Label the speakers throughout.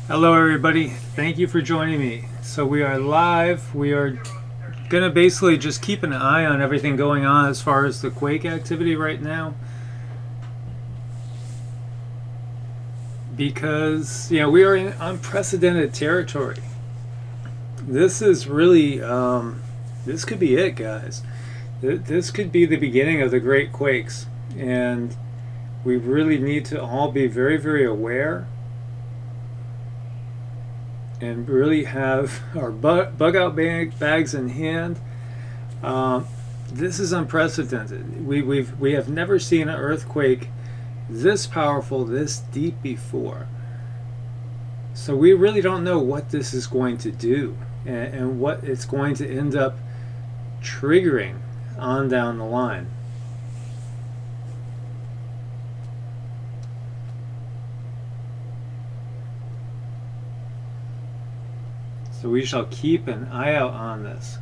Speaker 1: Hello, everybody. Thank you for joining me. So, we are live. We are going to basically just keep an eye on everything going on as far as the Quake activity right now. Because, we are in unprecedented territory. This is really, this could be it, guys. This could be the beginning of the Great Quakes. And we really need to all be very, very aware and really have our bug out bags in hand. This is unprecedented. We have never seen an earthquake this powerful, this deep before. So we really don't know what this is going to do and what it's going to end up triggering on down the line. So we shall keep an eye out on this.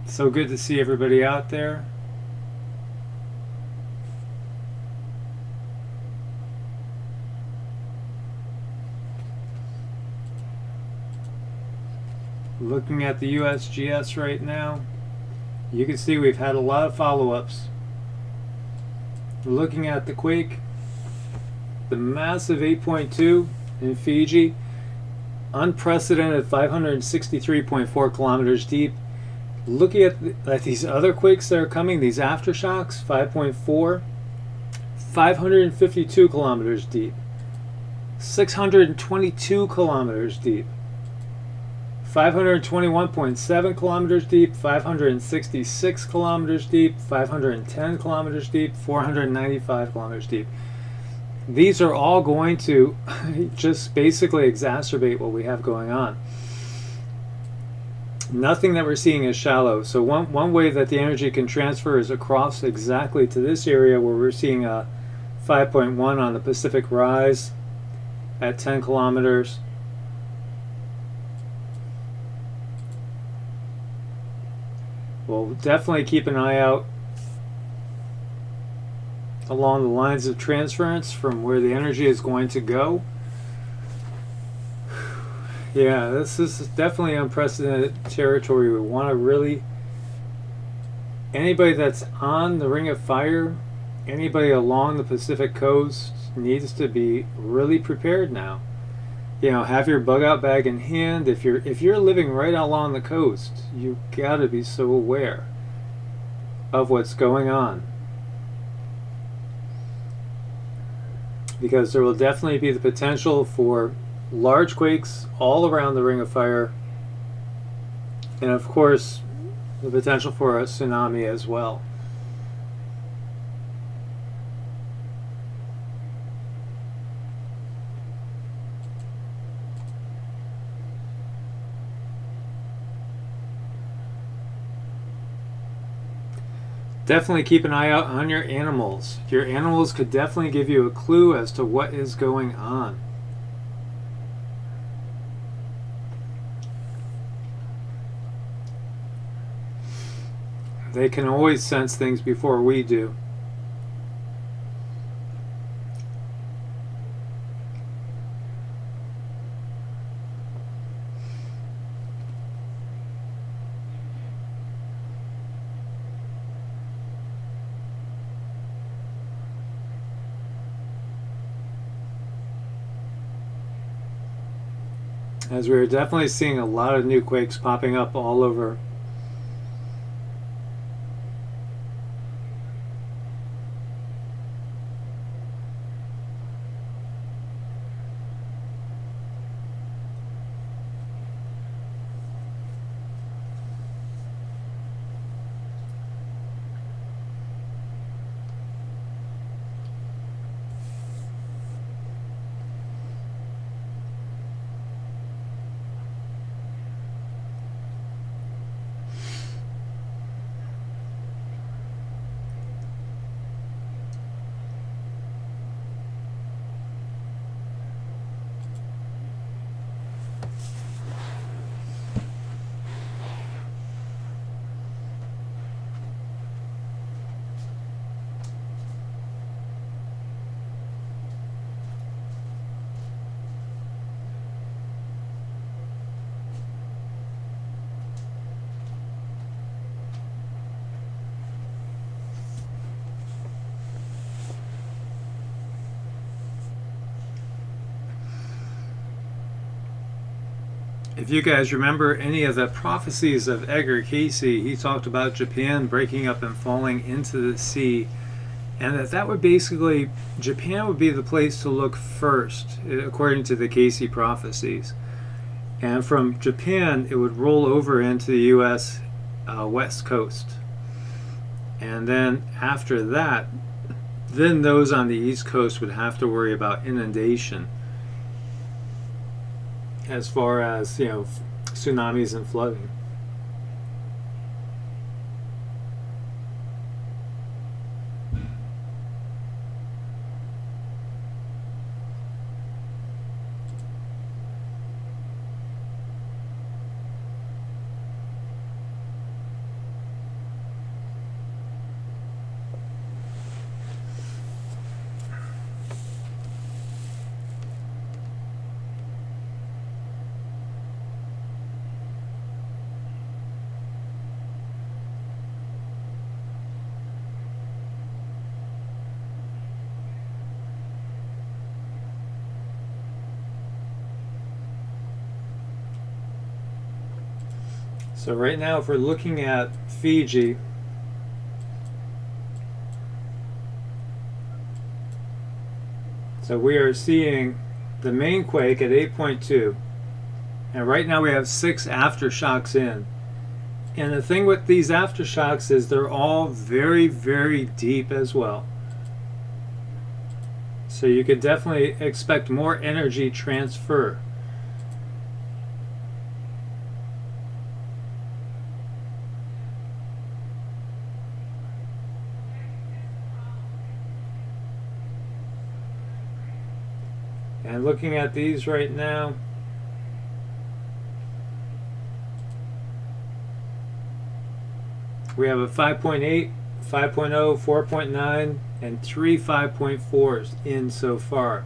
Speaker 1: So good to see everybody out there. Looking at the USGS right now, you can see we've had a lot of follow-ups. Looking at the quake, the massive 8.2 in Fiji, unprecedented 563.4 kilometers deep. Looking at these other quakes that are coming, these aftershocks, 5.4, 552 kilometers deep, 622 kilometers deep, 521.7 kilometers deep, 566 kilometers deep, 510 kilometers deep, 495 kilometers deep. These are all going to just basically exacerbate what we have going on. Nothing that we're seeing is shallow. So one way that the energy can transfer is across exactly to this area where we're seeing a 5.1 on the Pacific Rise at 10 kilometers. We'll definitely keep an eye out along the lines of transference from where the energy is going to go. Yeah, this is definitely unprecedented territory. We want to really, anybody that's on the Ring of Fire, anybody along the Pacific coast needs to be really prepared now. Have your bug out bag in hand. If you're living right along the coast, you got to be so aware of what's going on, because there will definitely be the potential for large quakes all around the Ring of Fire, and of course the potential for a tsunami as well. Definitely keep an eye out on your animals. Your animals could definitely give you a clue as to what is going on. They can always sense things before we do. As we're definitely seeing a lot of new quakes popping up all over. if you guys remember any of the prophecies of Edgar Casey, he talked about Japan breaking up and falling into the sea, and that would basically, Japan would be the place to look first, according to the Casey prophecies. And from Japan, it would roll over into the U.S. West Coast. And then after that, then those on the East Coast would have to worry about inundation, as far as, tsunamis and flooding. So right now, if we're looking at Fiji, so we are seeing the main quake at 8.2, and right now we have 6 aftershocks in. And the thing with these aftershocks is they're all very, very deep as well. So you could definitely expect more energy transfer. And looking at these right now, we have a 5.8, 5.0, 4.9, and 3 5.4s in so far.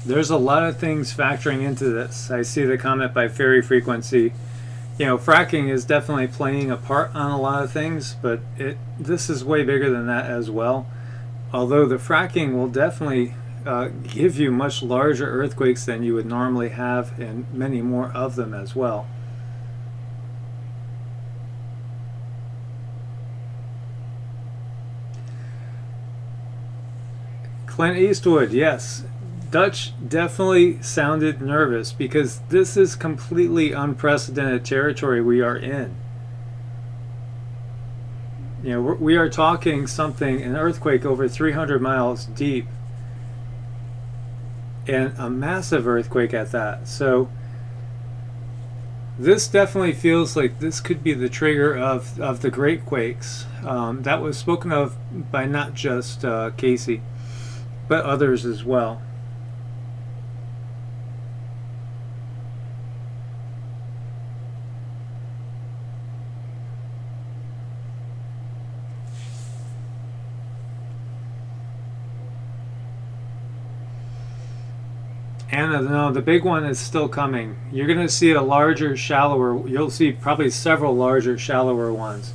Speaker 1: There's a lot of things factoring into this. I see the comment by Fairy Frequency. Fracking is definitely playing a part on a lot of things, but this is way bigger than that as well. Although the fracking will definitely give you much larger earthquakes than you would normally have, and many more of them as well. Clint Eastwood, yes. Dutch definitely sounded nervous because this is completely unprecedented territory we are in. We are talking an earthquake over 300 miles deep, and a massive earthquake at that. So this definitely feels like this could be the trigger of the Great Quakes. That was spoken of by not just Casey, but others as well. And no, the big one is still coming. You're going to see a larger, shallower, you'll see probably several larger, shallower ones.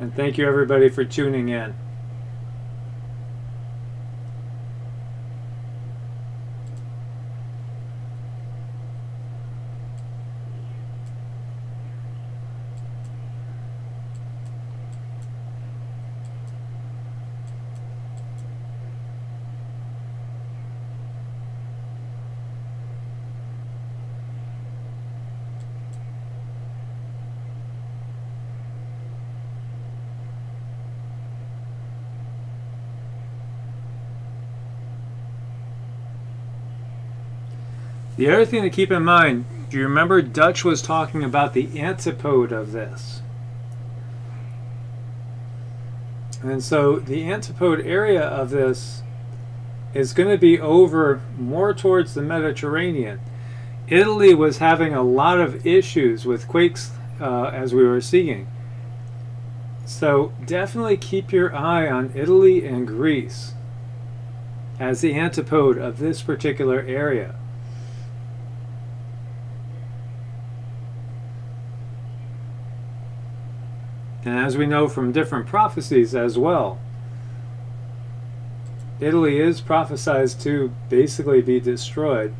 Speaker 1: And thank you everybody for tuning in. The other thing to keep in mind, do you remember Dutch was talking about the antipode of this? And so the antipode area of this is going to be over more towards the Mediterranean. Italy was having a lot of issues with quakes as we were seeing. So definitely keep your eye on Italy and Greece as the antipode of this particular area. And as we know from different prophecies as well, Italy is prophesied to basically be destroyed.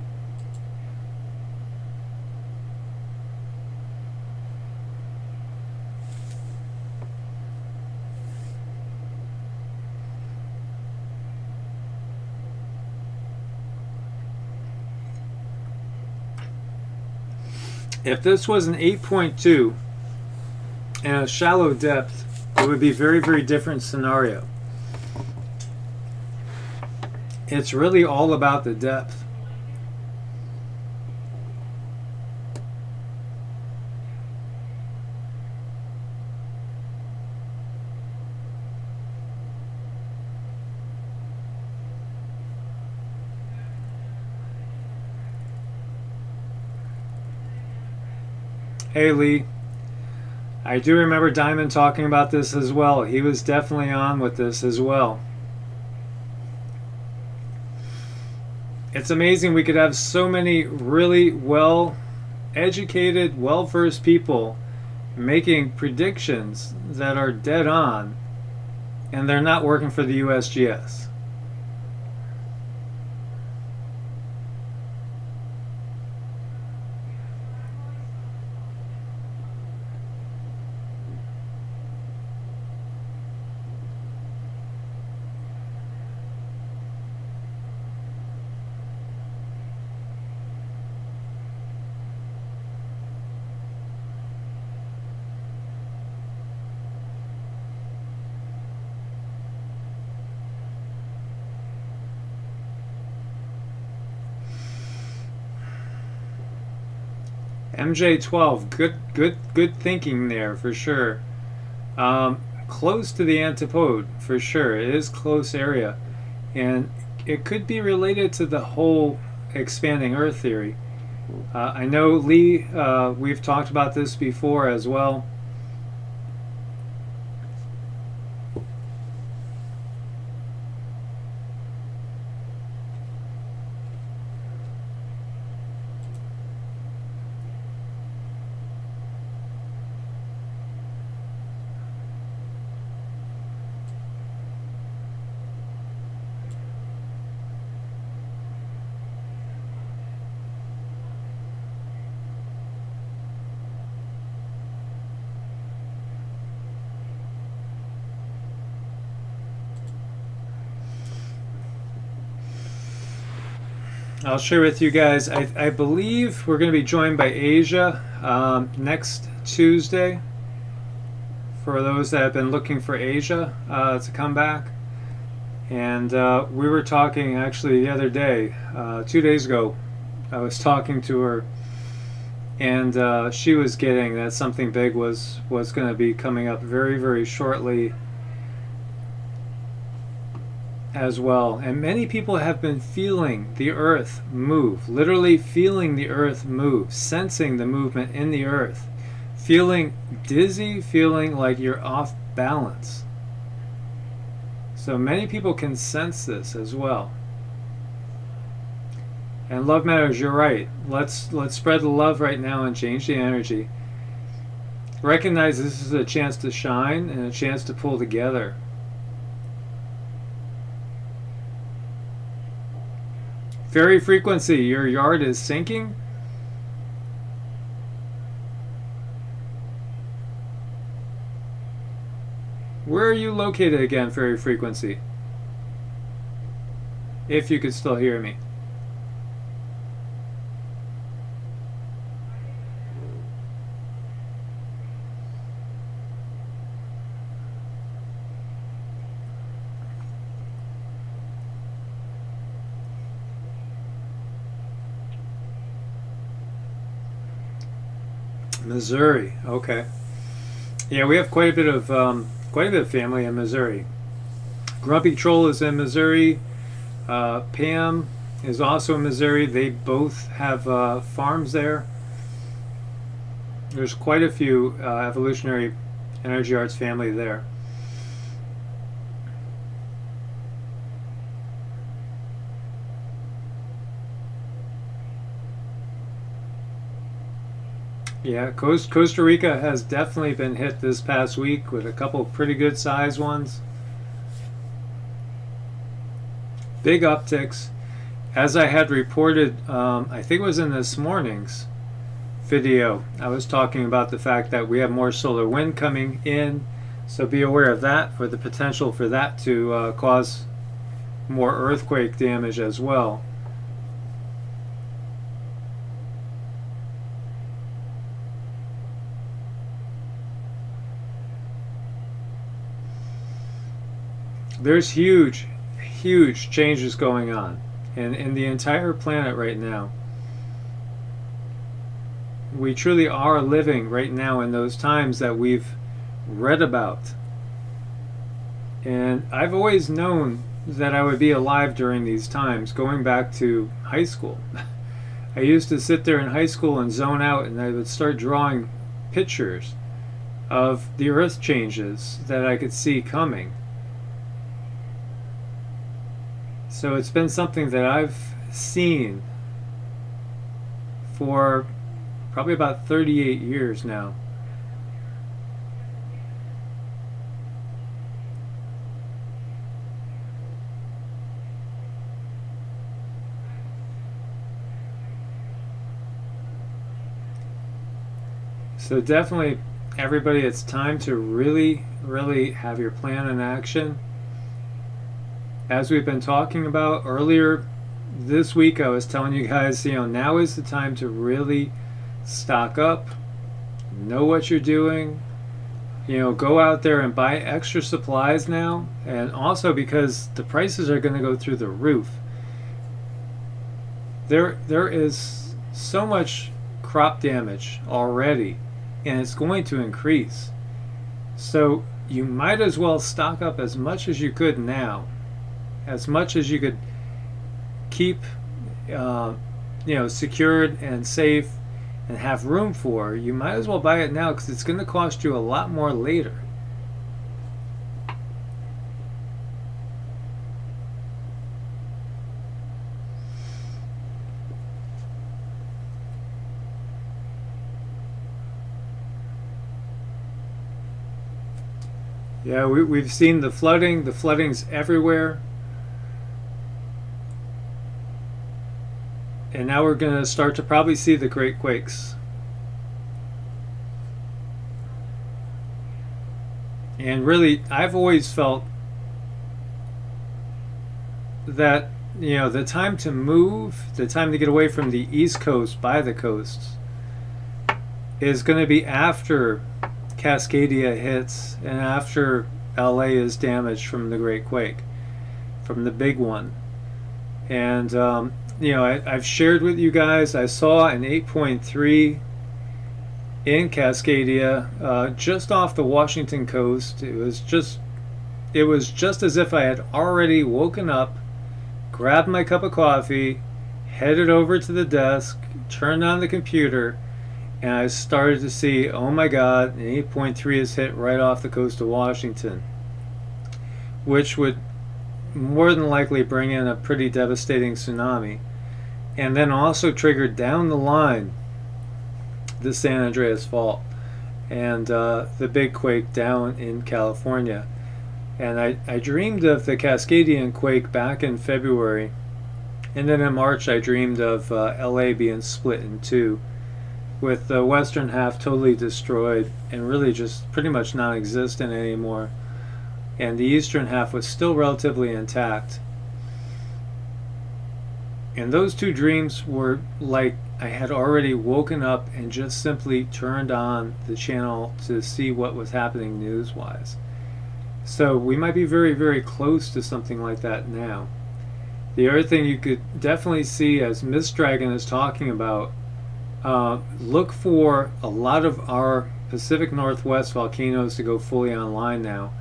Speaker 1: If this was an 8.2 and a shallow depth, it would be a very, very different scenario. It's really all about the depth. Hey Lee, I do remember Diamond talking about this as well. He was definitely on with this as well. It's amazing we could have so many really well-educated, well-versed people making predictions that are dead on, and they're not working for the USGS. MJ12, good thinking there for sure. Close to the antipode for sure. It is close area, and it could be related to the whole expanding Earth theory. I know Lee, we've talked about this before as well. I'll share with you guys. I believe we're going to be joined by Asia next Tuesday. For those that have been looking for Asia to come back, and we were talking actually the other day, 2 days ago. I was talking to her, and she was getting that something big was going to be coming up very, very shortly as well. And many people have been feeling the earth move, literally feeling the earth move, sensing the movement in the earth, feeling dizzy, feeling like you're off balance. So many people can sense this as well. And love matters, you're right. Let's spread the love right now and change the energy. Recognize this is a chance to shine and a chance to pull together. Fairy frequency, your yard is sinking. Where are you located again, fairy frequency? If you could still hear me. Missouri. Okay. Yeah, we have quite a bit of family in Missouri. Grumpy Troll is in Missouri. Pam is also in Missouri. They both have farms there. There's quite a few evolutionary energy arts family there. Yeah, Costa Rica has definitely been hit this past week with a couple of pretty good sized ones. Big upticks. As I had reported, I think it was in this morning's video, I was talking about the fact that we have more solar wind coming in. So be aware of that, for the potential for that to cause more earthquake damage as well. There's huge changes going on in the entire planet right now. We truly are living right now in those times that we've read about. And I've always known that I would be alive during these times, going back to high school. I used to sit there in high school and zone out, and I would start drawing pictures of the earth changes that I could see coming. So it's been something that I've seen for probably about 38 years now. So definitely, everybody, it's time to really have your plan in action. As we've been talking about earlier this week, I was telling you guys, now is the time to really stock up, know what you're doing, go out there and buy extra supplies now. And also, because the prices are going to go through the roof. There is so much crop damage already, and it's going to increase. So you might as well stock up as much as you could now, as much as you could keep secured and safe and have room for. You might as well buy it now, because it's going to cost you a lot more later. Yeah, we've seen the flooding. The flooding's everywhere. And now we're going to start to probably see the great quakes. And really, I've always felt that, the time to move, the time to get away from the East Coast by the coasts is going to be after Cascadia hits and after LA is damaged from the Great Quake, from the big one. And I've shared with you guys, I saw an 8.3 in Cascadia, just off the Washington coast. It was just as if I had already woken up, grabbed my cup of coffee, headed over to the desk, turned on the computer, and I started to see, oh my God, an 8.3 is hit right off the coast of Washington, which would more than likely bring in a pretty devastating tsunami. And then also triggered down the line the San Andreas Fault. and the big quake down in California. And I dreamed of the Cascadian quake back in February, and then in March I dreamed of LA being split in two, with the western half totally destroyed and really just pretty much non-existent anymore, and the eastern half was still relatively intact. And those two dreams were like I had already woken up and just simply turned on the channel to see what was happening news-wise. So we might be very, very close to something like that now. The other thing you could definitely see, as Miss Dragon is talking about, look for a lot of our Pacific Northwest volcanoes to go fully online now.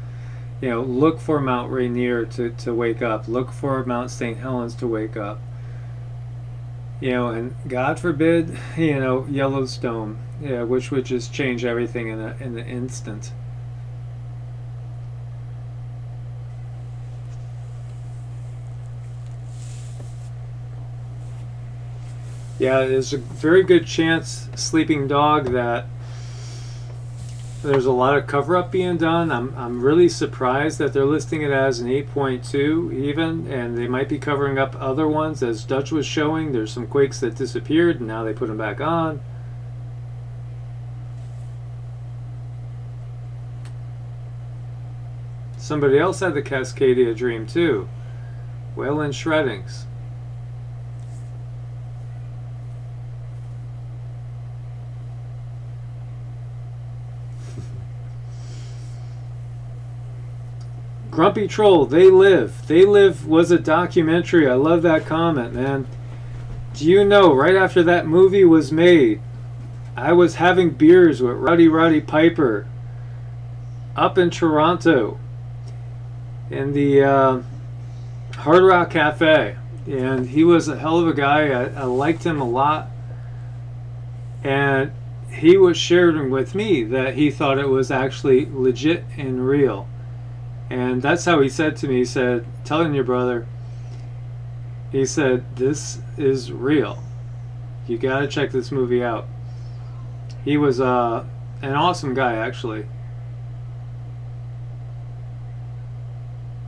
Speaker 1: You know, look for Mount Rainier to wake up. Look for Mount St. Helens to wake up. You know, and God forbid, you know, Yellowstone, yeah, which would just change everything in an instant. Yeah, there's a very good chance, Sleeping Dog, that there's a lot of cover-up being done. I'm really surprised that they're listing it as an 8.2 even, and they might be covering up other ones. As Dutch was showing, there's some quakes that disappeared, and now they put them back on. Somebody else had the Cascadia dream too. Whalen shreddings. Grumpy Troll, They Live. They Live was a documentary. I love that comment, man. Do you know, right after that movie was made, I was having beers with Roddy Piper up in Toronto in the Hard Rock Cafe. And he was a hell of a guy. I liked him a lot. And he was sharing with me that he thought it was actually legit and real. And that's how he said to me, he said, telling your brother, he said, this is real. You gotta check this movie out. He was an awesome guy, actually.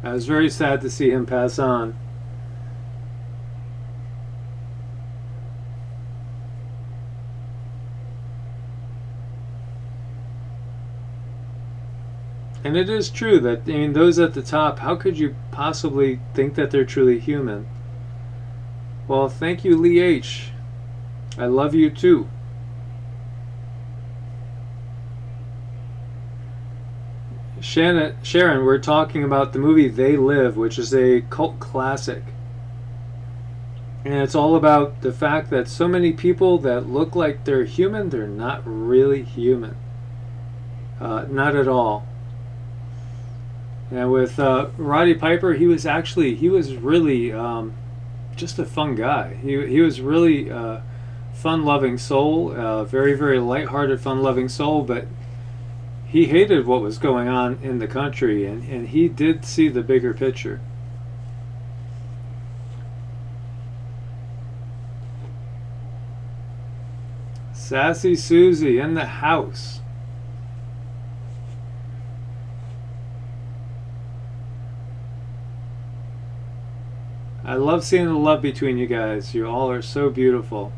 Speaker 1: I was very sad to see him pass on. And it is true that, I mean, those at the top, how could you possibly think that they're truly human? Well, thank you, Lee H. I love you too. Sharon, we're talking about the movie They Live, which is a cult classic. And it's all about the fact that so many people that look like they're human, they're not really human. Not at all. And with Roddy Piper, he was really just a fun guy. He was really fun-loving soul, very, very light-hearted, fun-loving soul, but he hated what was going on in the country, and he did see the bigger picture. Sassy Susie in the house. I love seeing the love between you guys. You all are so beautiful.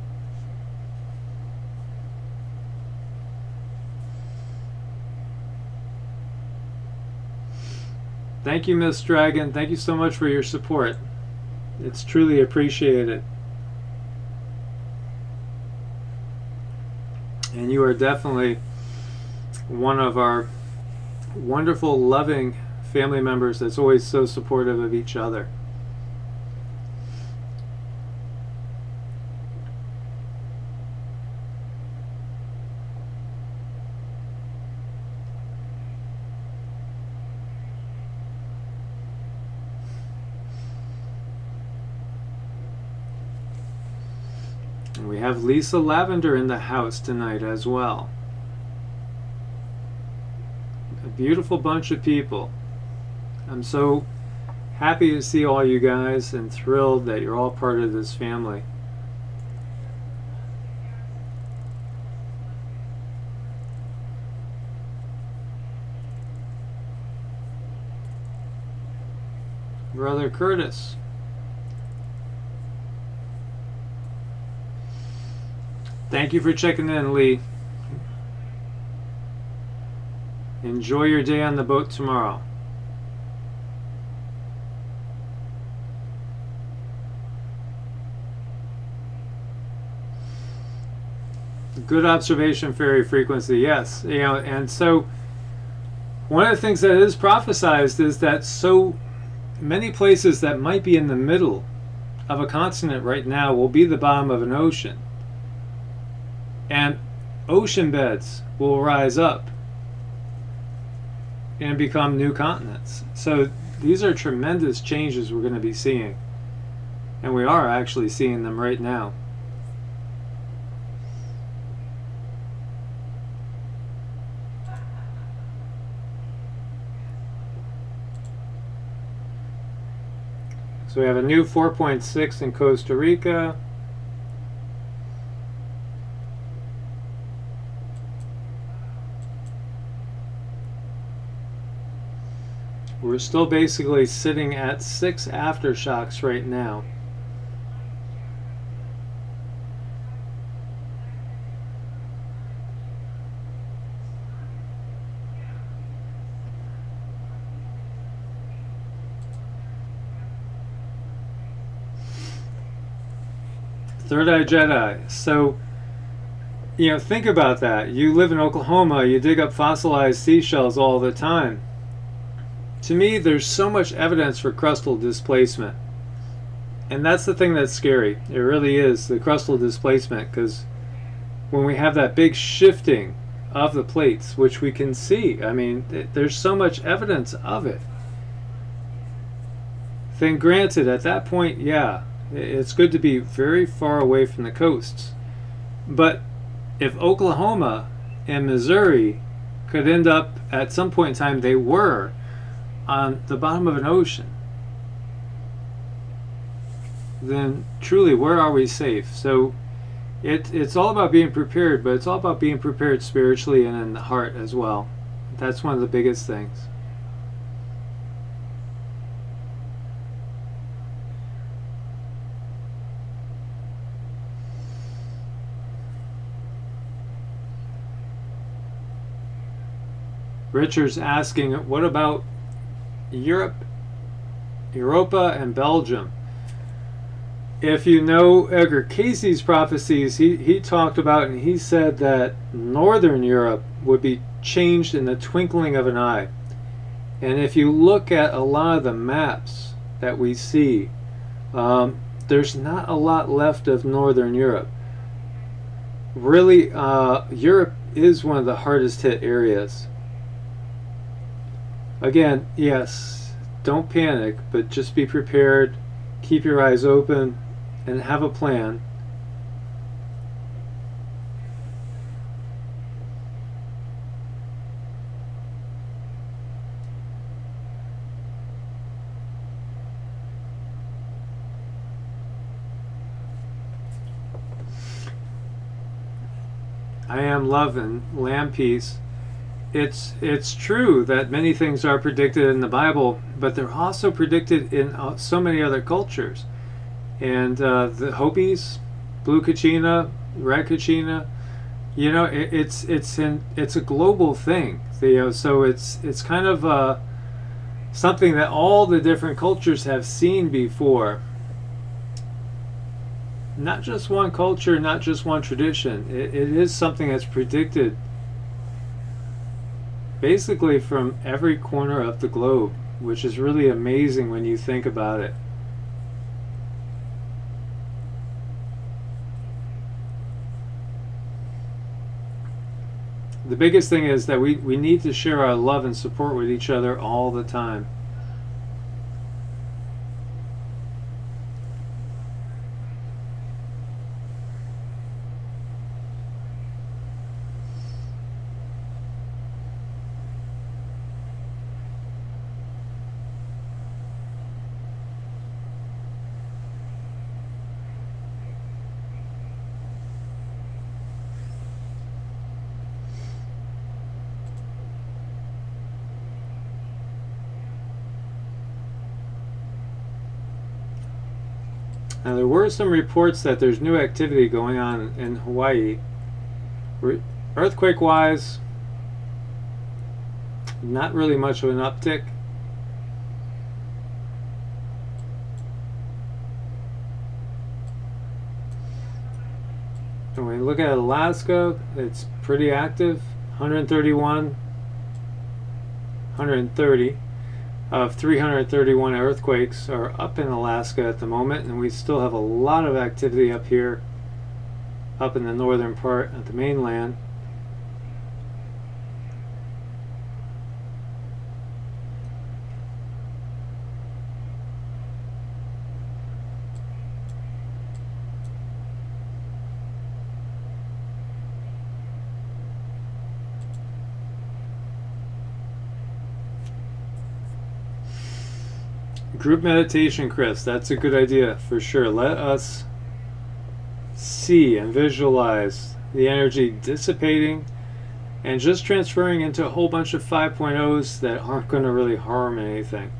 Speaker 1: Thank you, Miss Dragon. Thank you so much for your support. It's truly appreciated. And you are definitely one of our wonderful, loving family members that's always so supportive of each other. We have Lisa Lavender in the house tonight as well. A beautiful bunch of people. I'm so happy to see all you guys and thrilled that you're all part of this family. Brother Curtis. Thank you for checking in, Lee. Enjoy your day on the boat tomorrow. Good observation, fairy frequency. Yes, and so one of the things that is prophesized is that so many places that might be in the middle of a continent right now will be the bottom of an ocean, and ocean beds will rise up and become new continents. So these are tremendous changes we're going to be seeing, and we are actually seeing them right now. So we have a new 4.6 in Costa Rica. We're still basically sitting at 6 aftershocks right now. Third Eye Jedi. So, think about that. You live in Oklahoma, you dig up fossilized seashells all the time. To me, there's so much evidence for crustal displacement. And that's the thing that's scary. It really is, the crustal displacement, because when we have that big shifting of the plates, which we can see, I mean, there's so much evidence of it. Then granted, at that point, yeah, it's good to be very far away from the coasts. But if Oklahoma and Missouri could end up, at some point in time, they were on the bottom of an ocean, then truly, where are we safe? So it's all about being prepared, but it's all about being prepared spiritually and in the heart as well. That's one of the biggest things. Richard's asking, what about Europa and Belgium? If you know Edgar Casey's prophecies, he talked about, and he said that Northern Europe would be changed in the twinkling of an eye. And if you look at a lot of the maps that we see, there's not a lot left of Northern Europe. Really, Europe is one of the hardest hit areas. Again, yes, don't panic, but just be prepared, keep your eyes open, and have a plan. I am love and lamb peace. It's true that many things are predicted in the Bible, but they're also predicted in so many other cultures. And the Hopis, blue kachina, red kachina, it's a global thing. So it's kind of something that all the different cultures have seen before. Not just one culture, not just one tradition. It is something that's predicted basically from every corner of the globe, which is really amazing when you think about it. The biggest thing is that we need to share our love and support with each other all the time. Now there were some reports that there's new activity going on in Hawaii. Earthquake-wise, not really much of an uptick. And when we look at Alaska, it's pretty active. 131, 130 of 331 earthquakes are up in Alaska at the moment, and we still have a lot of activity up here, up in the northern part of the mainland. Group meditation, Chris, that's a good idea for sure. Let us see and visualize the energy dissipating and just transferring into a whole bunch of 5.0s that aren't going to really harm anything.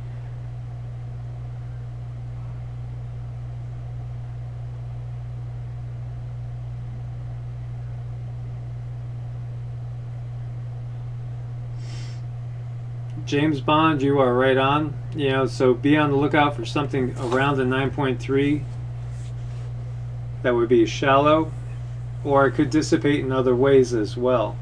Speaker 1: James Bond, you are right on. So be on the lookout for something around the 9.3 that would be shallow, or it could dissipate in other ways as well.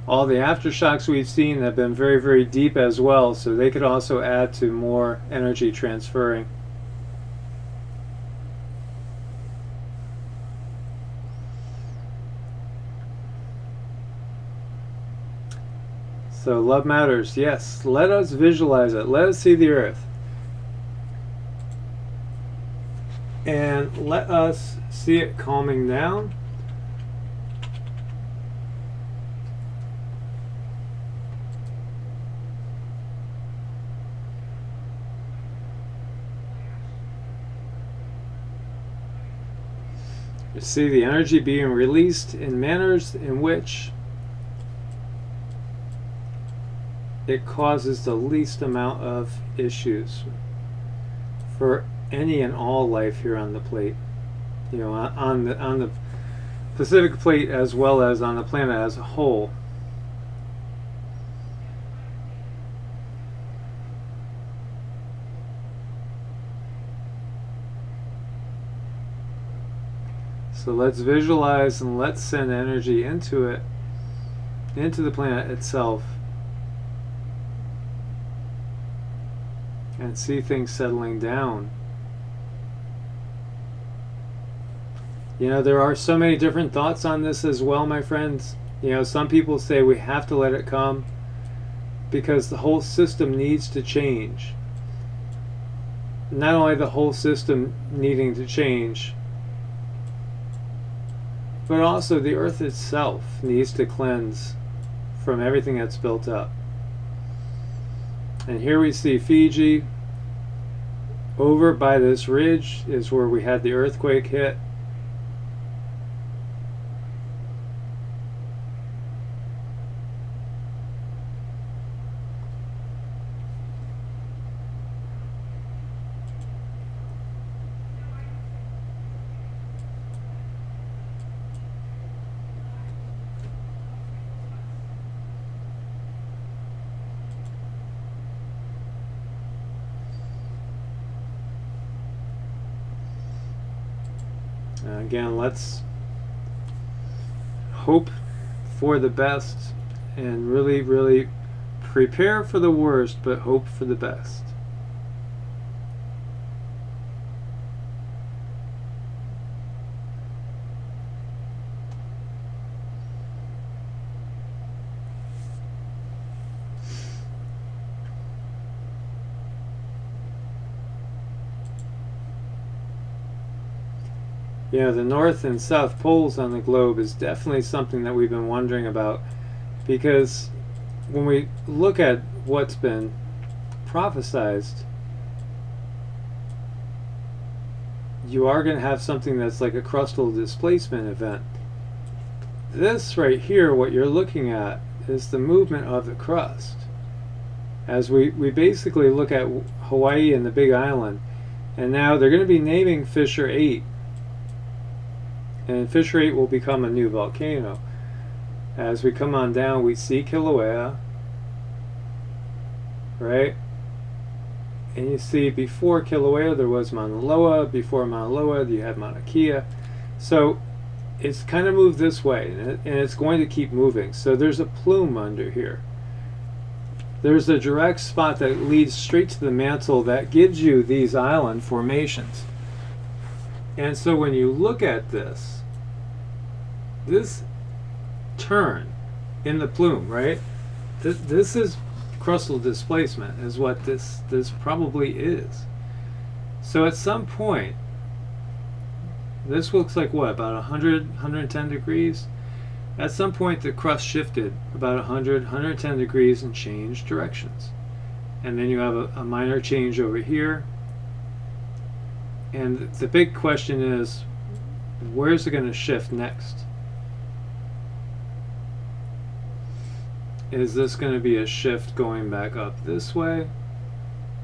Speaker 1: All the aftershocks we've seen have been very, very deep as well, so they could also add to more energy transferring. So love matters, yes. Let us visualize it. Let us see the earth. And let us see it calming down. You see the energy being released in manners in which it causes the least amount of issues for any and all life here on the plate. On the Pacific plate as well as on the planet as a whole. So let's visualize and let's send energy into it, into the planet itself, and see things settling down. There are so many different thoughts on this as well, my friends. Some people say we have to let it come because the whole system needs to change. Not only the whole system needing to change, but also the earth itself needs to cleanse from everything that's built up. And here we see Fiji. Over by this ridge is where we had the earthquake hit. Again, let's hope for the best and really, really prepare for the worst, but hope for the best. The North and South poles on the globe is definitely something that we've been wondering about, because when we look at what's been prophesized, you are going to have something that's like a crustal displacement event. This right here, what you're looking at, is the movement of the crust. as we basically look at Hawaii and the Big Island, and now they're going to be naming Fissure 8, and Fissure 8 will become a new volcano. As we come on down, we see Kilauea, right? And you see before Kilauea there was Mauna Loa, before Mauna Loa you had Mauna Kea. So it's kind of moved this way, and it's going to keep moving. So there's a plume under here. There's a direct spot that leads straight to the mantle that gives you these island formations. And so when you look at this turn in the plume, right? This is crustal displacement, is what this probably is. So at some point, this looks like what, about 100, 110 degrees? At some point the crust shifted about 100, 110 degrees and changed directions. And then you have a minor change over here. And the big question is, where's it going to shift next? Is this going to be a shift going back up this way?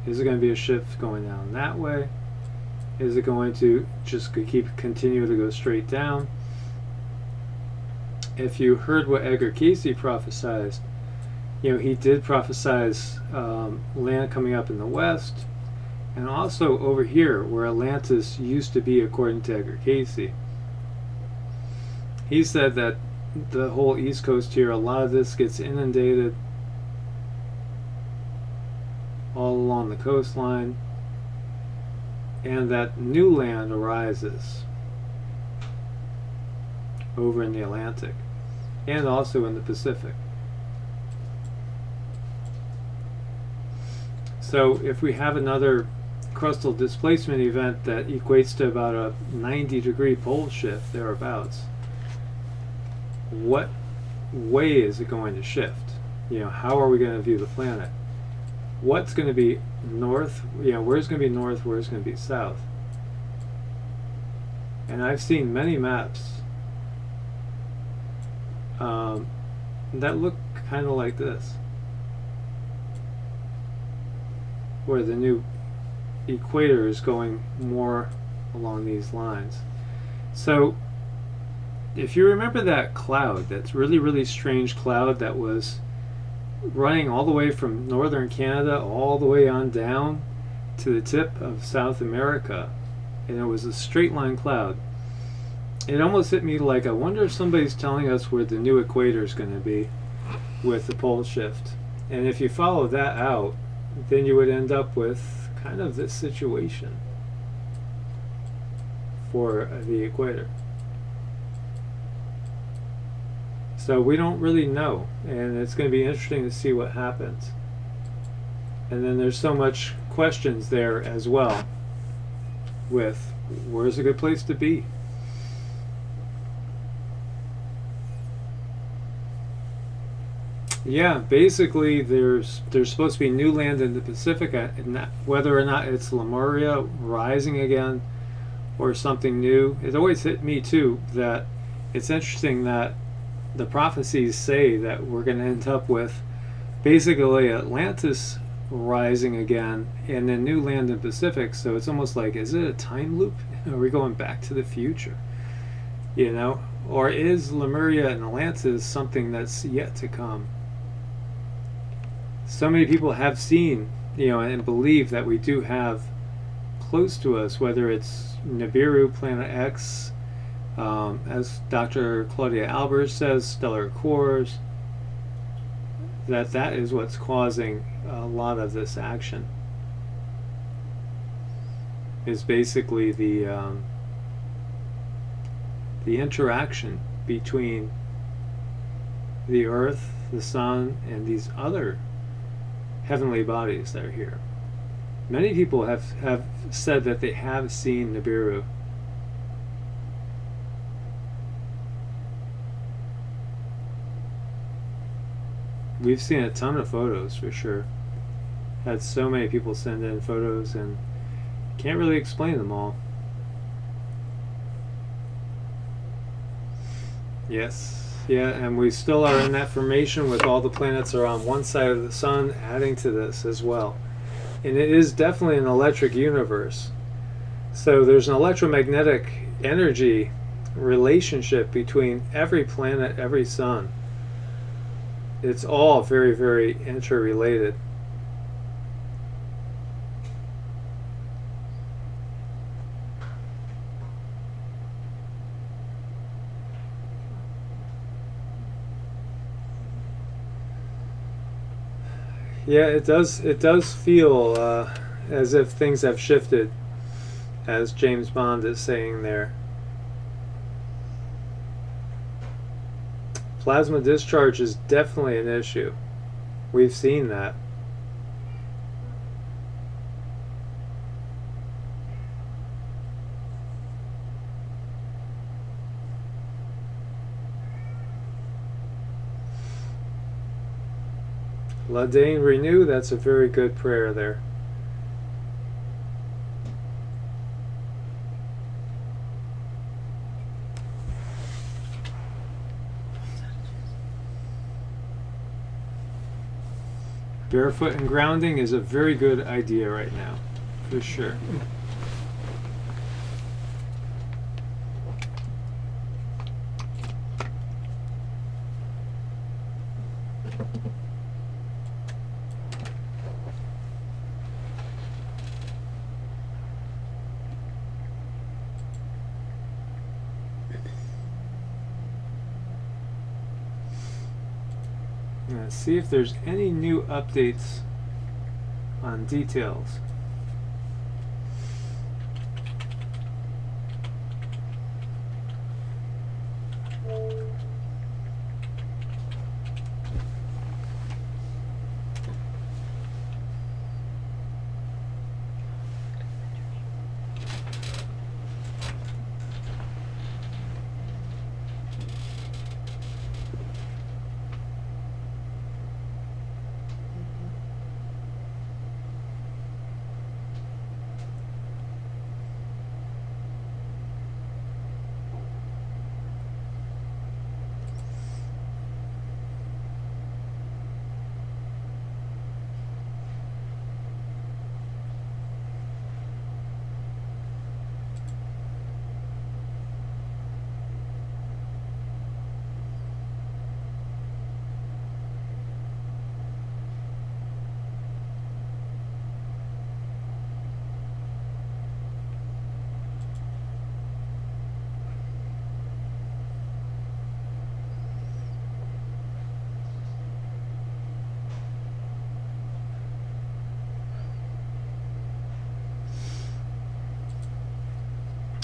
Speaker 1: Is it going to be a shift going down that way? Is it going to just continue to go straight down? If you heard what Edgar Casey prophesied, he did prophesize land coming up in the west, and also over here where Atlantis used to be, according to Edgar Casey. He said that the whole east coast here, a lot of this gets inundated all along the coastline, and that new land arises over in the Atlantic and also in the Pacific. So if we have another crustal displacement event that equates to about a 90-degree pole shift thereabouts, what way is it going to shift? How are we going to view the planet? What's going to be north? Where's going to be north? Where's going to be south? And I've seen many maps that look kind of like this, where the new equator is going more along these lines. So if you remember that cloud, that's really, really strange cloud that was running all the way from northern Canada all the way on down to the tip of South America, and it was a straight line cloud. It almost hit me like, I wonder if somebody's telling us where the new equator is going to be with the pole shift. And if you follow that out, then you would end up with kind of this situation for the equator. So we don't really know, and it's going to be interesting to see what happens. And then there's so much questions there as well with where's a good place to be. Yeah, basically there's supposed to be new land in the Pacific, whether or not it's Lemuria rising again or something new. It always hit me too that it's interesting that the prophecies say that we're going to end up with basically Atlantis rising again and then new land in the Pacific. So it's almost like, is it a time loop? Are we going back to the future? Or is Lemuria and Atlantis something that's yet to come? So many people have seen, and believe that we do have close to us, whether it's Nibiru, Planet X, as Dr. Claudia Albers says, stellar cores, that is what's causing a lot of this action. Is basically the interaction between the Earth, the Sun, and these other heavenly bodies that are here. Many people have said that they have seen Nibiru. We've seen a ton of photos for sure. Had so many people send in photos and can't really explain them all. Yes. Yeah, and we still are in that formation with all the planets are on one side of the sun, adding to this as well. And it is definitely an electric universe. So there's an electromagnetic energy relationship between every planet, every sun. It's all very, very interrelated. Yeah, it does. It does feel as if things have shifted, as James Bond is saying there. Plasma discharge is definitely an issue. We've seen that. Ladain renew. That's a very good prayer there. Barefoot and grounding is a very good idea right now, for sure. Let's see if there's any new updates on details.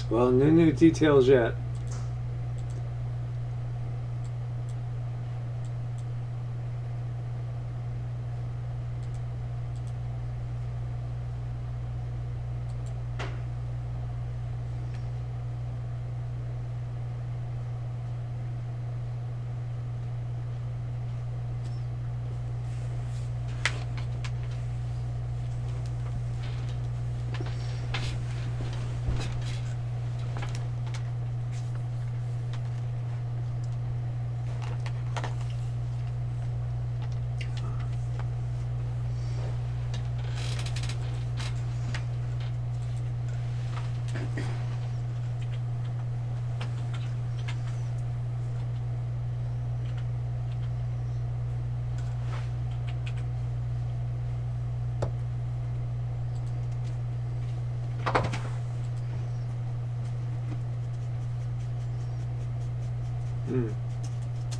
Speaker 1: Well, no new details yet.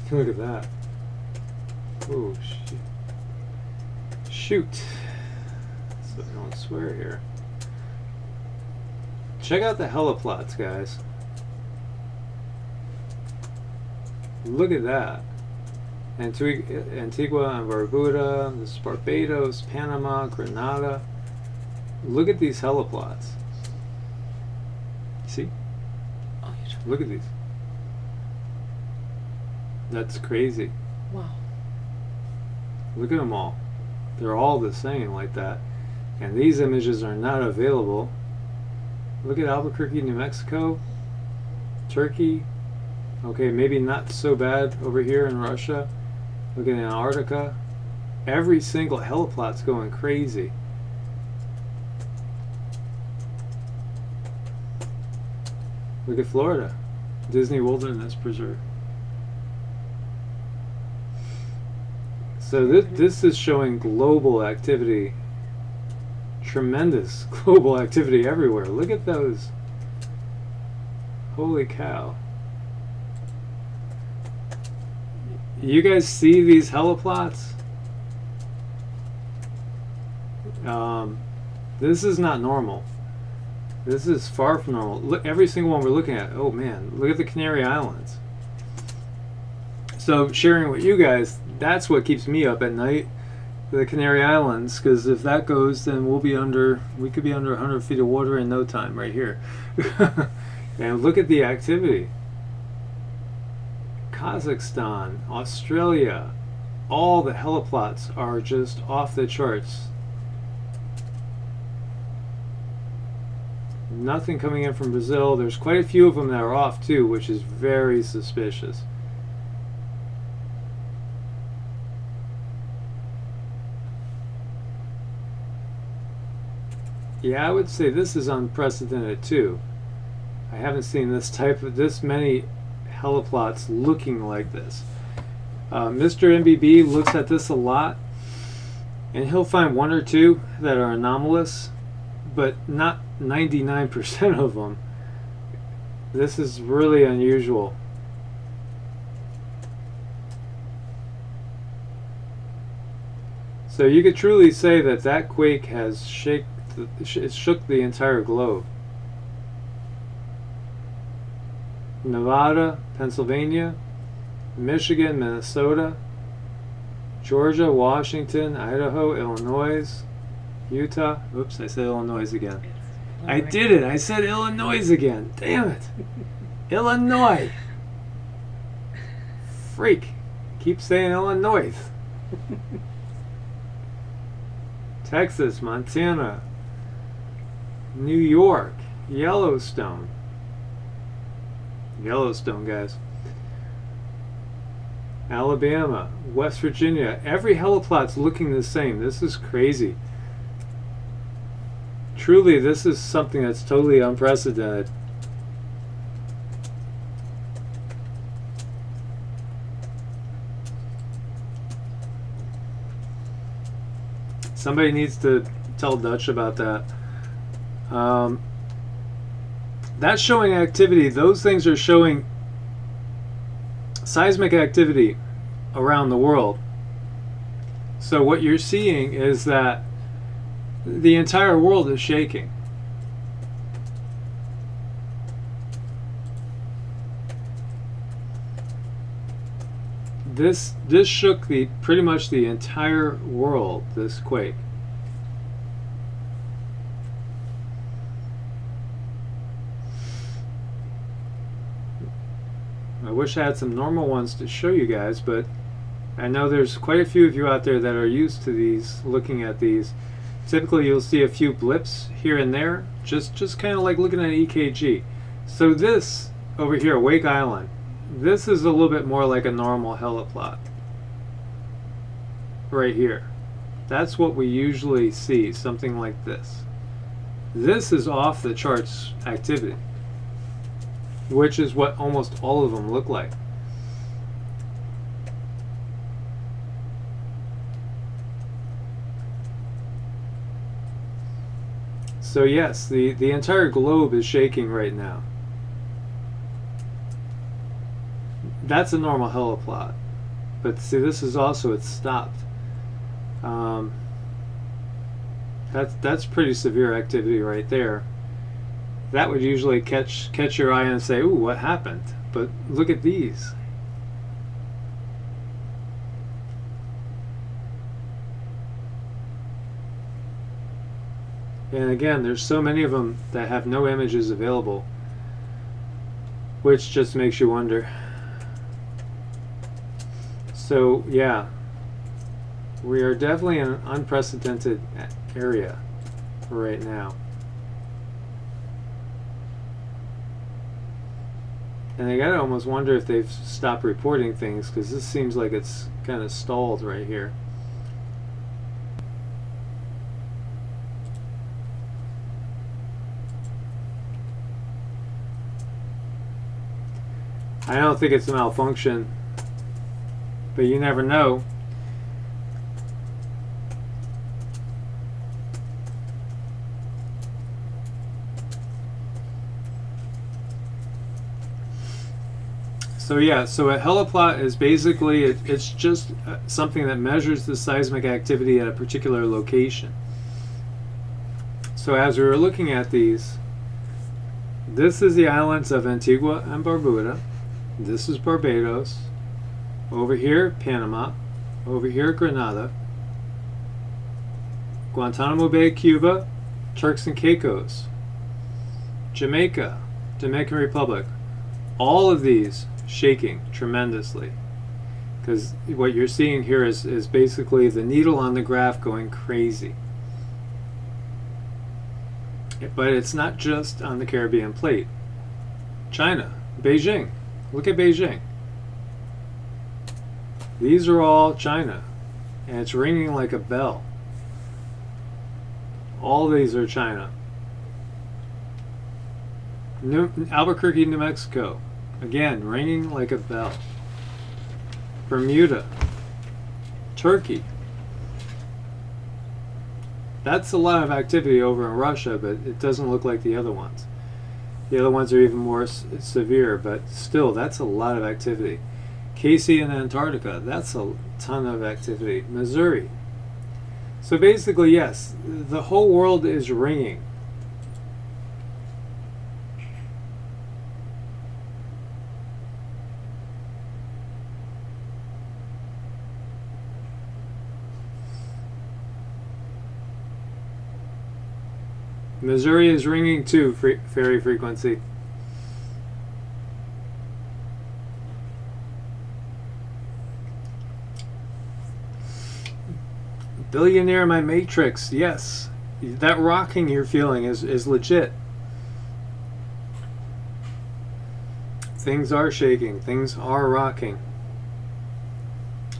Speaker 1: Look at that. Oh, shoot. So I don't swear here. Check out the heliplots, guys. Look at that. Antigua and Barbuda, this is Barbados, Panama, Grenada. Look at these heliplots. See?
Speaker 2: Oh,
Speaker 1: look at these. That's crazy.
Speaker 2: Wow.
Speaker 1: Look at them all. They're all the same like that. And these images are not available. Look at Albuquerque, New Mexico, Turkey, Okay, maybe not so bad over here in Russia. Look at Antarctica. Every single heliplot's going crazy. Look at Florida, Disney Wilderness Preserve. So this is showing global activity. Tremendous global activity everywhere. Look at those. Holy cow. You guys see these heliplots? This is not normal. This is far from normal. Look, every single one we're looking at. Oh man, look at the Canary Islands. So sharing with you guys, that's what keeps me up at night. The Canary Islands, because if that goes, then we could be under 100 feet of water in no time right here. And look at the activity. Kazakhstan, Australia, all the heliplots are just off the charts. Nothing coming in from Brazil. There's quite a few of them that are off too, which is very suspicious. Yeah, I would say this is unprecedented too. I haven't seen this many heliplots looking like this. Mr. MBB looks at this a lot, and he'll find one or two that are anomalous, but not 99% of them. This is really unusual. So you could truly say that quake has shook the entire globe. Nevada, Pennsylvania, Michigan, Minnesota, Georgia, Washington, Idaho, Illinois, Utah. Oops, I said Illinois again. I did it. I said Illinois again. Damn it. Illinois. Freak. Keep saying Illinois. Texas, Montana, New York, Yellowstone. Yellowstone, guys. Alabama, West Virginia. Every heliplot's looking the same. This is crazy. Truly, this is something that's totally unprecedented. Somebody needs to tell Dutch about that. That's showing activity. Those things are showing seismic activity around the world. So what you're seeing is that the entire world is shaking. This shook pretty much the entire world, this quake. I wish I had some normal ones to show you guys, but I know there's quite a few of you out there that are used to these, looking at these. Typically you'll see a few blips here and there, just kind of like looking at EKG. So this over here, Wake Island, this is a little bit more like a normal heliplot. Right here. That's what we usually see, something like this. This is off the charts activity, which is what almost all of them look like. So yes, the entire globe is shaking right now. That's a normal heliplot. But see, this is also, it's stopped. That's pretty severe activity right there. That would usually catch your eye and say, ooh, what happened? But look at these. And again, there's so many of them that have no images available, which just makes you wonder. So yeah, we are definitely in an unprecedented area right now. And I gotta almost wonder if they've stopped reporting things, because this seems like it's kind of stalled right here. I don't think it's a malfunction, but you never know. So yeah, so a heliplot is basically, it's just something that measures the seismic activity at a particular location. So as we were looking at these, this is the islands of Antigua and Barbuda. This is Barbados. Over here, Panama. Over here, Grenada. Guantanamo Bay, Cuba. Turks and Caicos. Jamaica. Dominican Republic. All of these shaking tremendously. Because what you're seeing here is basically the needle on the graph going crazy. But it's not just on the Caribbean plate. China. Beijing. Look at Beijing. These are all China, and it's ringing like a bell. All these are China. Albuquerque, New Mexico, again, ringing like a bell. Bermuda, Turkey. That's a lot of activity over in Russia, but it doesn't look like the other ones. The other ones are even more severe, but still, that's a lot of activity. Casey in Antarctica, that's a ton of activity. Missouri. So basically, yes, the whole world is ringing. Missouri is ringing too, fairy frequency. Billionaire in my matrix, yes. That rocking you're feeling is legit. Things are shaking, things are rocking.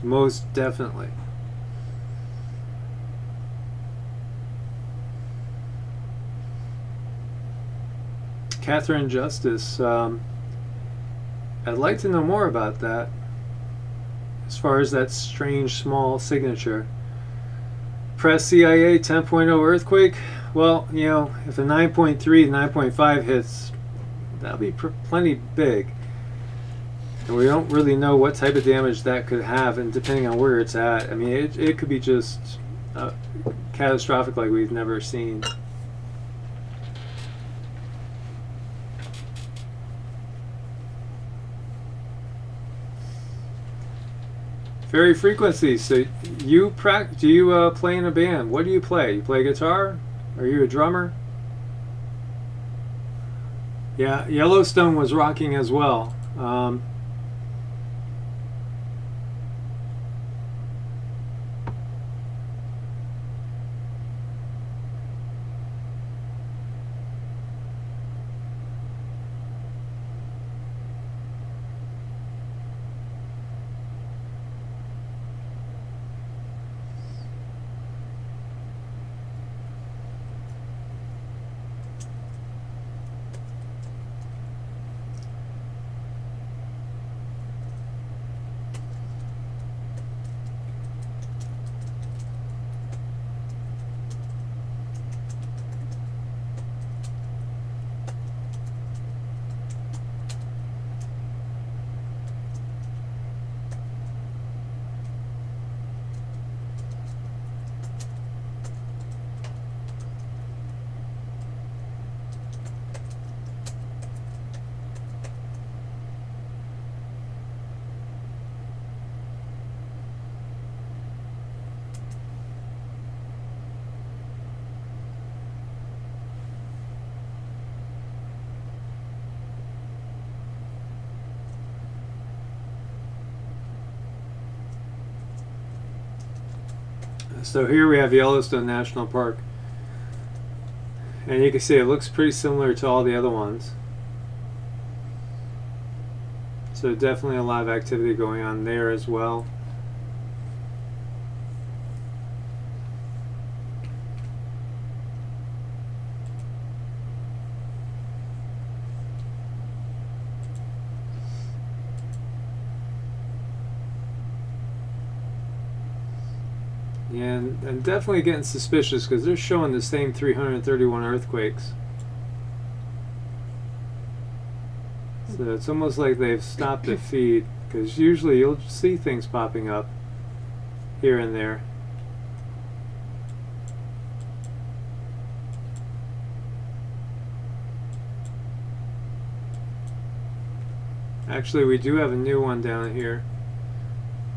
Speaker 1: Most definitely. Catherine Justice, I'd like to know more about that. As far as that strange small signature. Press CIA 10.0 earthquake. Well, you know, if a 9.3, 9.5 hits, that'll be plenty big. And we don't really know what type of damage that could have, and depending on where it's at, I mean, it could be just catastrophic like we've never seen. Fairy frequency. So you do you play in a band? What do you play? You play guitar? Are you a drummer? Yeah, Yellowstone was rocking as well. So here we have Yellowstone National Park, and you can see it looks pretty similar to all the other ones. So definitely a lot of activity going on there as well. And definitely getting suspicious because they're showing the same 331 earthquakes. So it's almost like they've stopped the feed, because usually you'll see things popping up here and there. Actually, we do have a new one down here.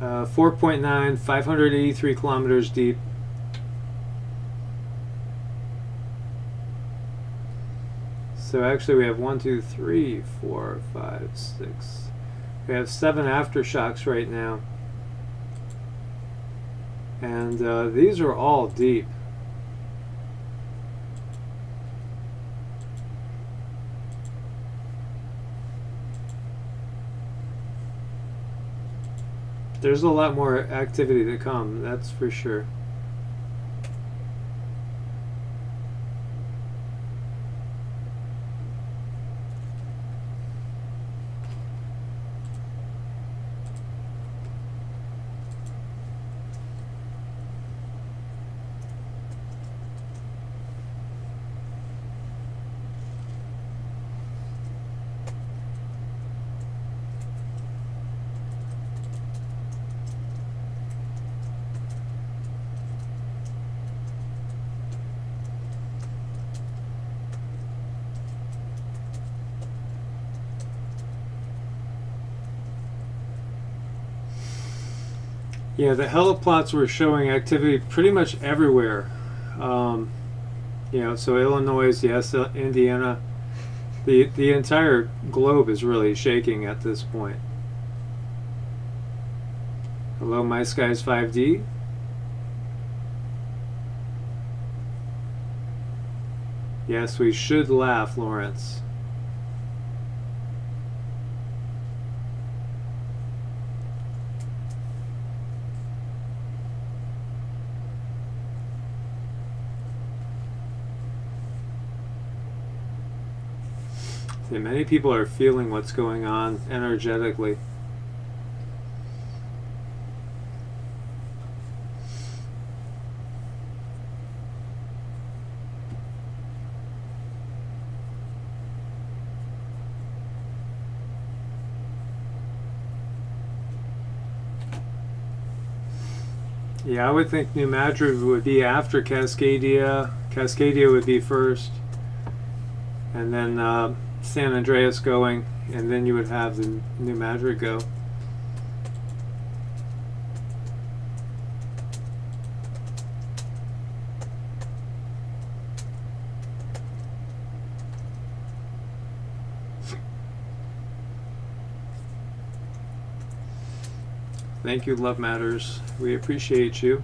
Speaker 1: 4.9, 583 kilometers deep. So actually we have 1, 2, 3, 4, 5, 6. We have 7 aftershocks right now. And these are all deep. There's a lot more activity to come, that's for sure. Yeah, the heliplots were showing activity pretty much everywhere. So Illinois, yes, Indiana, the entire globe is really shaking at this point. Hello, My Skies 5D. Yes, we should laugh, Lawrence. Yeah, many people are feeling what's going on energetically. Yeah, I would think New Madrid would be after Cascadia. Cascadia would be first, and then San Andreas going, and then you would have the New Madrid go. Thank you, Love Matters. We appreciate you.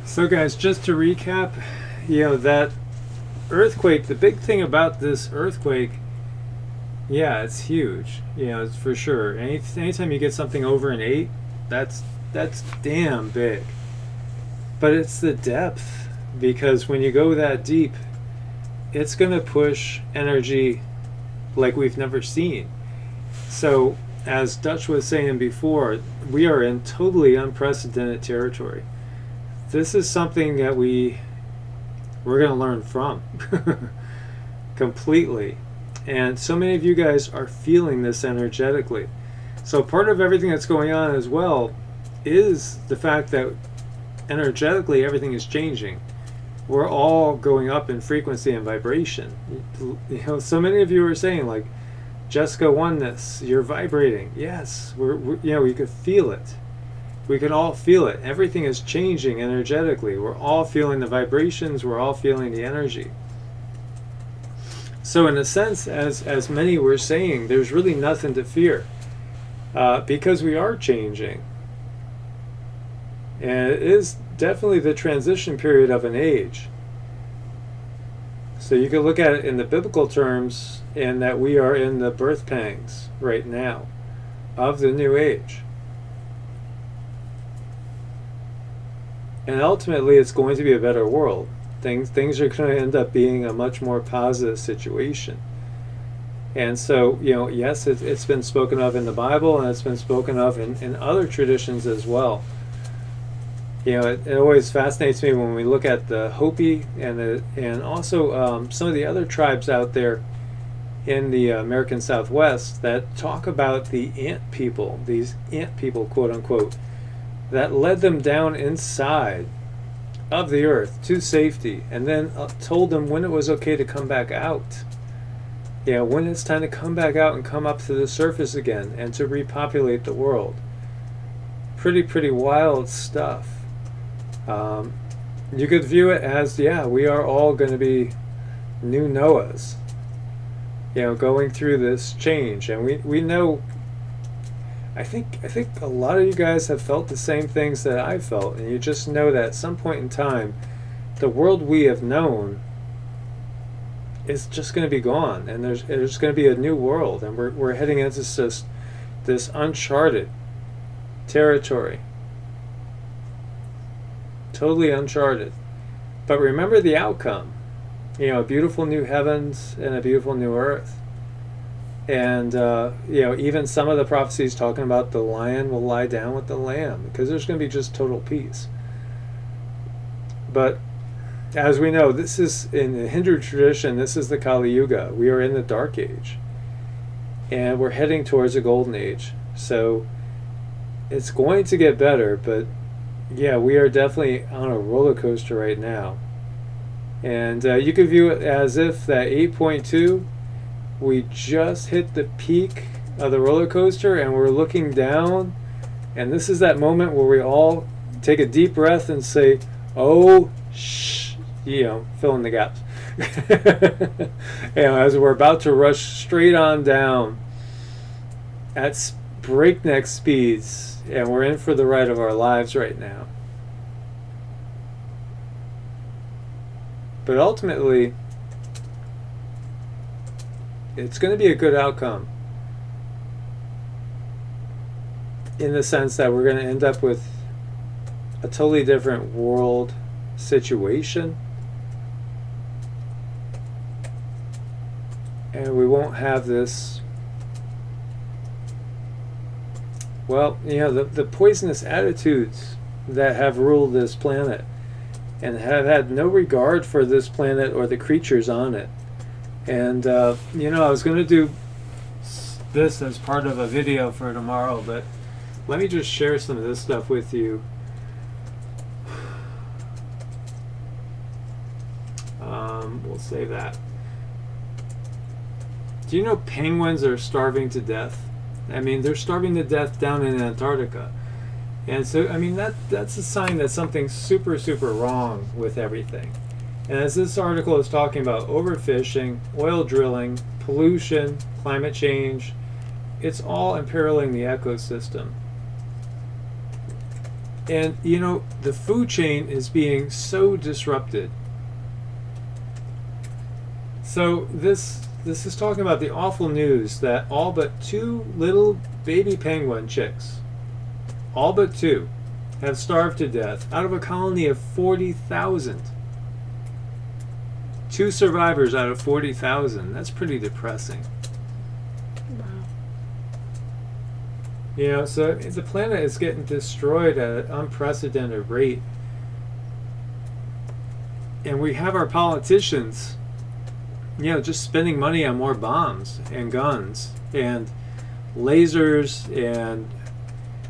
Speaker 1: So guys, just to recap, that earthquake, the big thing about this earthquake, yeah, it's huge. It's for sure. Anytime you get something over an 8, that's damn big. But it's the depth, because when you go that deep, it's going to push energy like we've never seen. So, as Dutch was saying before, we are in totally unprecedented territory. This is something that we're going to learn from completely. And so many of you guys are feeling this energetically. So part of everything that's going on as well is the fact that energetically everything is changing. We're all going up in frequency and vibration. You know, so many of you are saying, like, Jessica, oneness, you're vibrating. Yes, we're you know, we could feel it. We can all feel it. Everything is changing energetically. We're all feeling the vibrations. We're all feeling the energy. So in a sense, as many were saying, there's really nothing to fear because we are changing. And it is definitely the transition period of an age. So you can look at it in the biblical terms, in that we are in the birth pangs right now of the new age. And ultimately it's going to be a better world. Things are going to end up being a much more positive situation. And so, you know, yes, it's been spoken of in the Bible, and it's been spoken of in other traditions as well. You know, it always fascinates me when we look at the Hopi and also some of the other tribes out there in the American Southwest that talk about the ant people, these ant people, quote unquote, that led them down inside of the earth to safety, and then told them when it was okay to come back out. Yeah, when it's time to come back out and come up to the surface again and to repopulate the world. Pretty wild stuff. You could view it as, yeah, we are all going to be new Noahs, you know, going through this change. And we know, I think a lot of you guys have felt the same things that I felt, and you just know that at some point in time, the world we have known is just going to be gone, and there's going to be a new world, and we're heading into this uncharted territory. Totally uncharted. But remember the outcome. You know, beautiful new heavens and a beautiful new earth. And, you know, even some of the prophecies talking about the lion will lie down with the lamb, because there's going to be just total peace. But as we know, this is, in the Hindu tradition, this is the Kali Yuga. We are in the dark age. And we're heading towards a golden age. So it's going to get better, but yeah, we are definitely on a roller coaster right now. And you could view it as if that 8.2, we just hit the peak of the roller coaster and we're looking down. And this is that moment where we all take a deep breath and say, oh, shh, you know, fill in the gaps. You know, as we're about to rush straight on down at breakneck speeds. And we're in for the ride of our lives right now. But ultimately, it's going to be a good outcome. In the sense that we're going to end up with a totally different world situation. And we won't have this, well, you know, the poisonous attitudes that have ruled this planet and have had no regard for this planet or the creatures on it. And, you know, I was going to do this as part of a video for tomorrow, but let me just share some of this stuff with you. We'll save that. Do you know penguins are starving to death? I mean, they're starving to death down in Antarctica. And so, I mean, that's a sign that something's super wrong with everything. And as this article is talking about overfishing, oil drilling, pollution, climate change, it's all imperiling the ecosystem. And, you know, the food chain is being so disrupted. So this is talking about the awful news that all but 2 little baby penguin chicks, all but 2, have starved to death out of a colony of 40,000. 2 survivors out of 40,000. That's pretty depressing.
Speaker 2: Wow.
Speaker 1: You know, so the planet is getting destroyed at an unprecedented rate. And we have our politicians, you know, just spending money on more bombs and guns and lasers and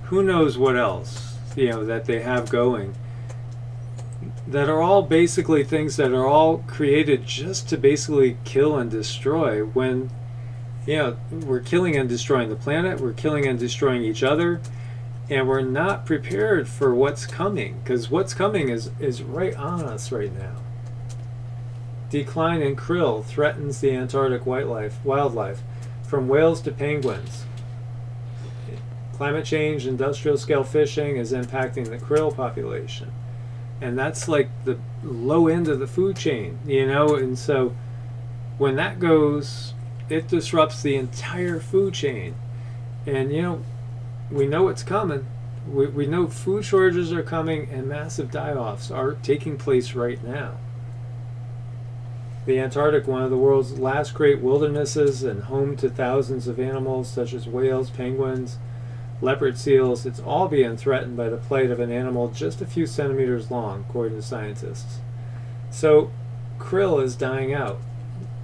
Speaker 1: who knows what else, that they have going, that are all basically things that are all created just to basically kill and destroy. When we're killing and destroying the planet, we're killing and destroying each other, and we're not prepared for what's coming, because what's coming is right on us right now. Decline in krill threatens the Antarctic wildlife, from whales to penguins. Climate change, industrial scale fishing is impacting the krill population. And that's like the low end of the food chain, and so when that goes, it disrupts the entire food chain. And we know it's coming. We know food shortages are coming, and massive die-offs are taking place right now. The Antarctic, one of the world's last great wildernesses and home to thousands of animals such as whales, penguins, leopard seals, it's all being threatened by the plight of an animal just a few centimeters long, according to scientists. So krill is dying out.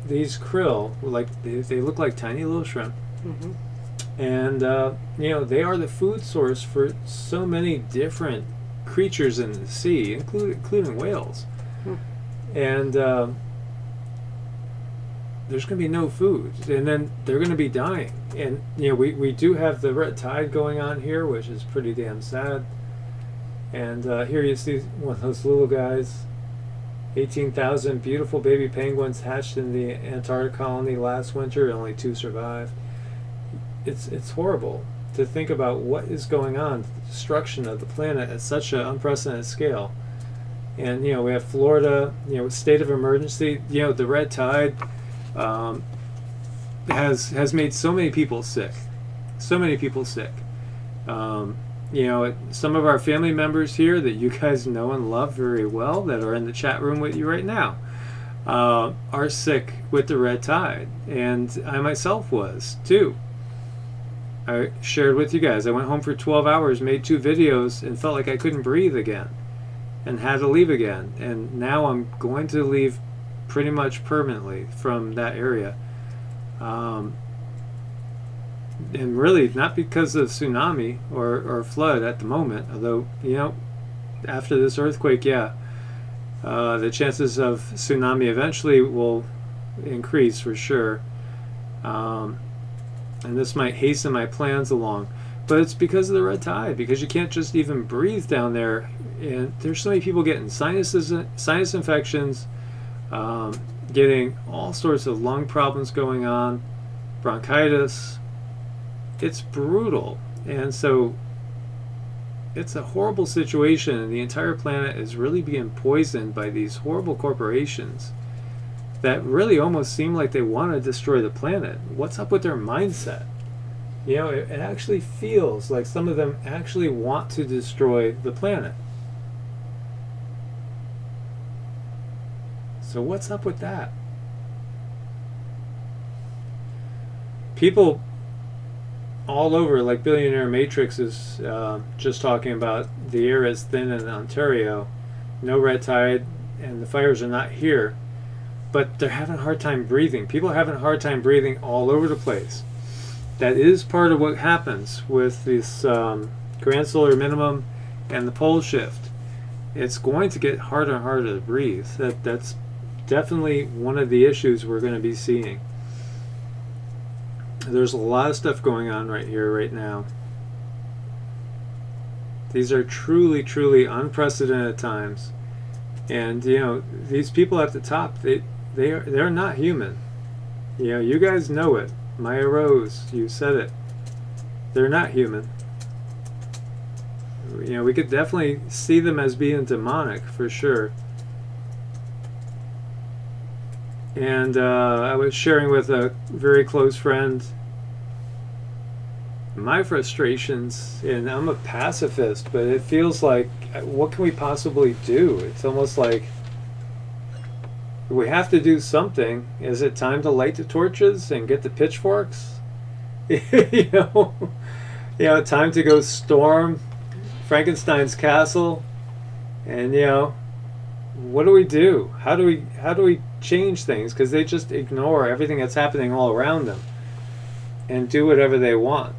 Speaker 1: These krill, they look like tiny little shrimp. Mm-hmm. And they are the food source for so many different creatures in the sea, including whales. And there's going to be no food, and then they're going to be dying. And we do have the red tide going on here, which is pretty damn sad. And here you see one of those little guys. 18,000 beautiful baby penguins hatched in the Antarctic colony last winter, and only 2 survived. It's horrible to think about what is going on, the destruction of the planet at such an unprecedented scale. And we have Florida, state of emergency. The red tide has made so many people sick. Some of our family members here that you guys know and love very well, that are in the chat room with you right now, are sick with the red tide, and I myself was too. I shared with you guys, I went home for 12 hours, made 2 videos, and felt like I couldn't breathe again, and had to leave again. And now I'm going to leave pretty much permanently from that area. And really, not because of tsunami or flood at the moment, although, after this earthquake, the chances of tsunami eventually will increase for sure. And this might hasten my plans along. But it's because of the red tide, because you can't just even breathe down there. And there's so many people getting sinus infections, getting all sorts of lung problems going on, bronchitis. It's brutal. And so it's a horrible situation, and the entire planet is really being poisoned by these horrible corporations that really almost seem like they want to destroy the planet. What's up with their mindset? It actually feels like some of them actually want to destroy the planet. So what's up with that? People all over, like Billionaire Matrix is just talking about, the air is thin in Ontario, no red tide, and the fires are not here. But they're having a hard time breathing. People are having a hard time breathing all over the place. That is part of what happens with this grand solar minimum and the pole shift. It's going to get harder and harder to breathe. That's definitely one of the issues we're going to be seeing. There's a lot of stuff going on right here, right now. These are truly, truly unprecedented times. And, these people at the top, they're not human. You guys know it. Maya Rose, you said it. They're not human. We could definitely see them as being demonic, for sure. And I was sharing with a very close friend my frustrations, and I'm a pacifist, but it feels like, what can we possibly do? It's almost like we have to do something. Is it time to light the torches and get the pitchforks? Time to go storm Frankenstein's castle. And what do we do? How do we change things? Because they just ignore everything that's happening all around them. and do whatever they want.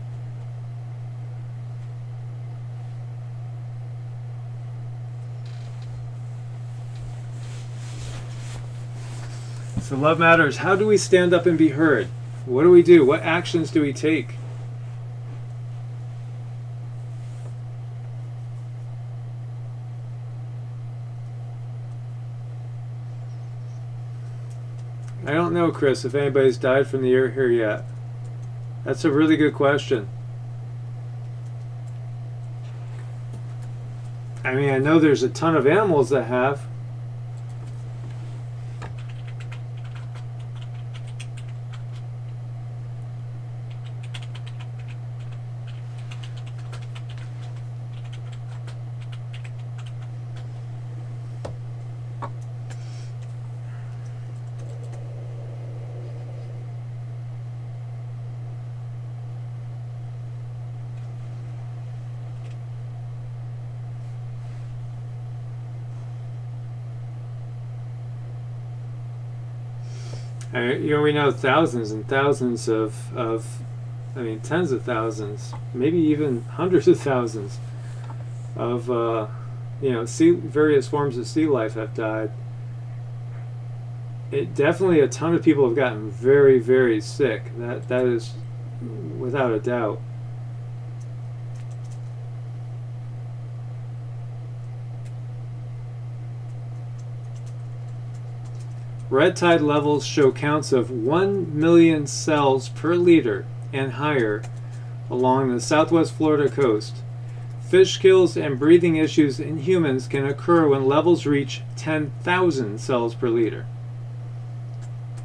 Speaker 1: So love matters. How do we stand up and be heard? What do we do? What actions do we take? I don't know, Chris, if anybody's died from the air here yet. That's a really good question. I mean, I know there's a ton of animals that have. We know thousands and thousands I mean, tens of thousands, maybe even hundreds of thousands of, various forms of sea life have died. Definitely a ton of people have gotten very, very sick. That is without a doubt. Red tide levels show counts of 1 million cells per liter and higher along the southwest Florida coast. Fish kills and breathing issues in humans can occur when levels reach 10,000 cells per liter.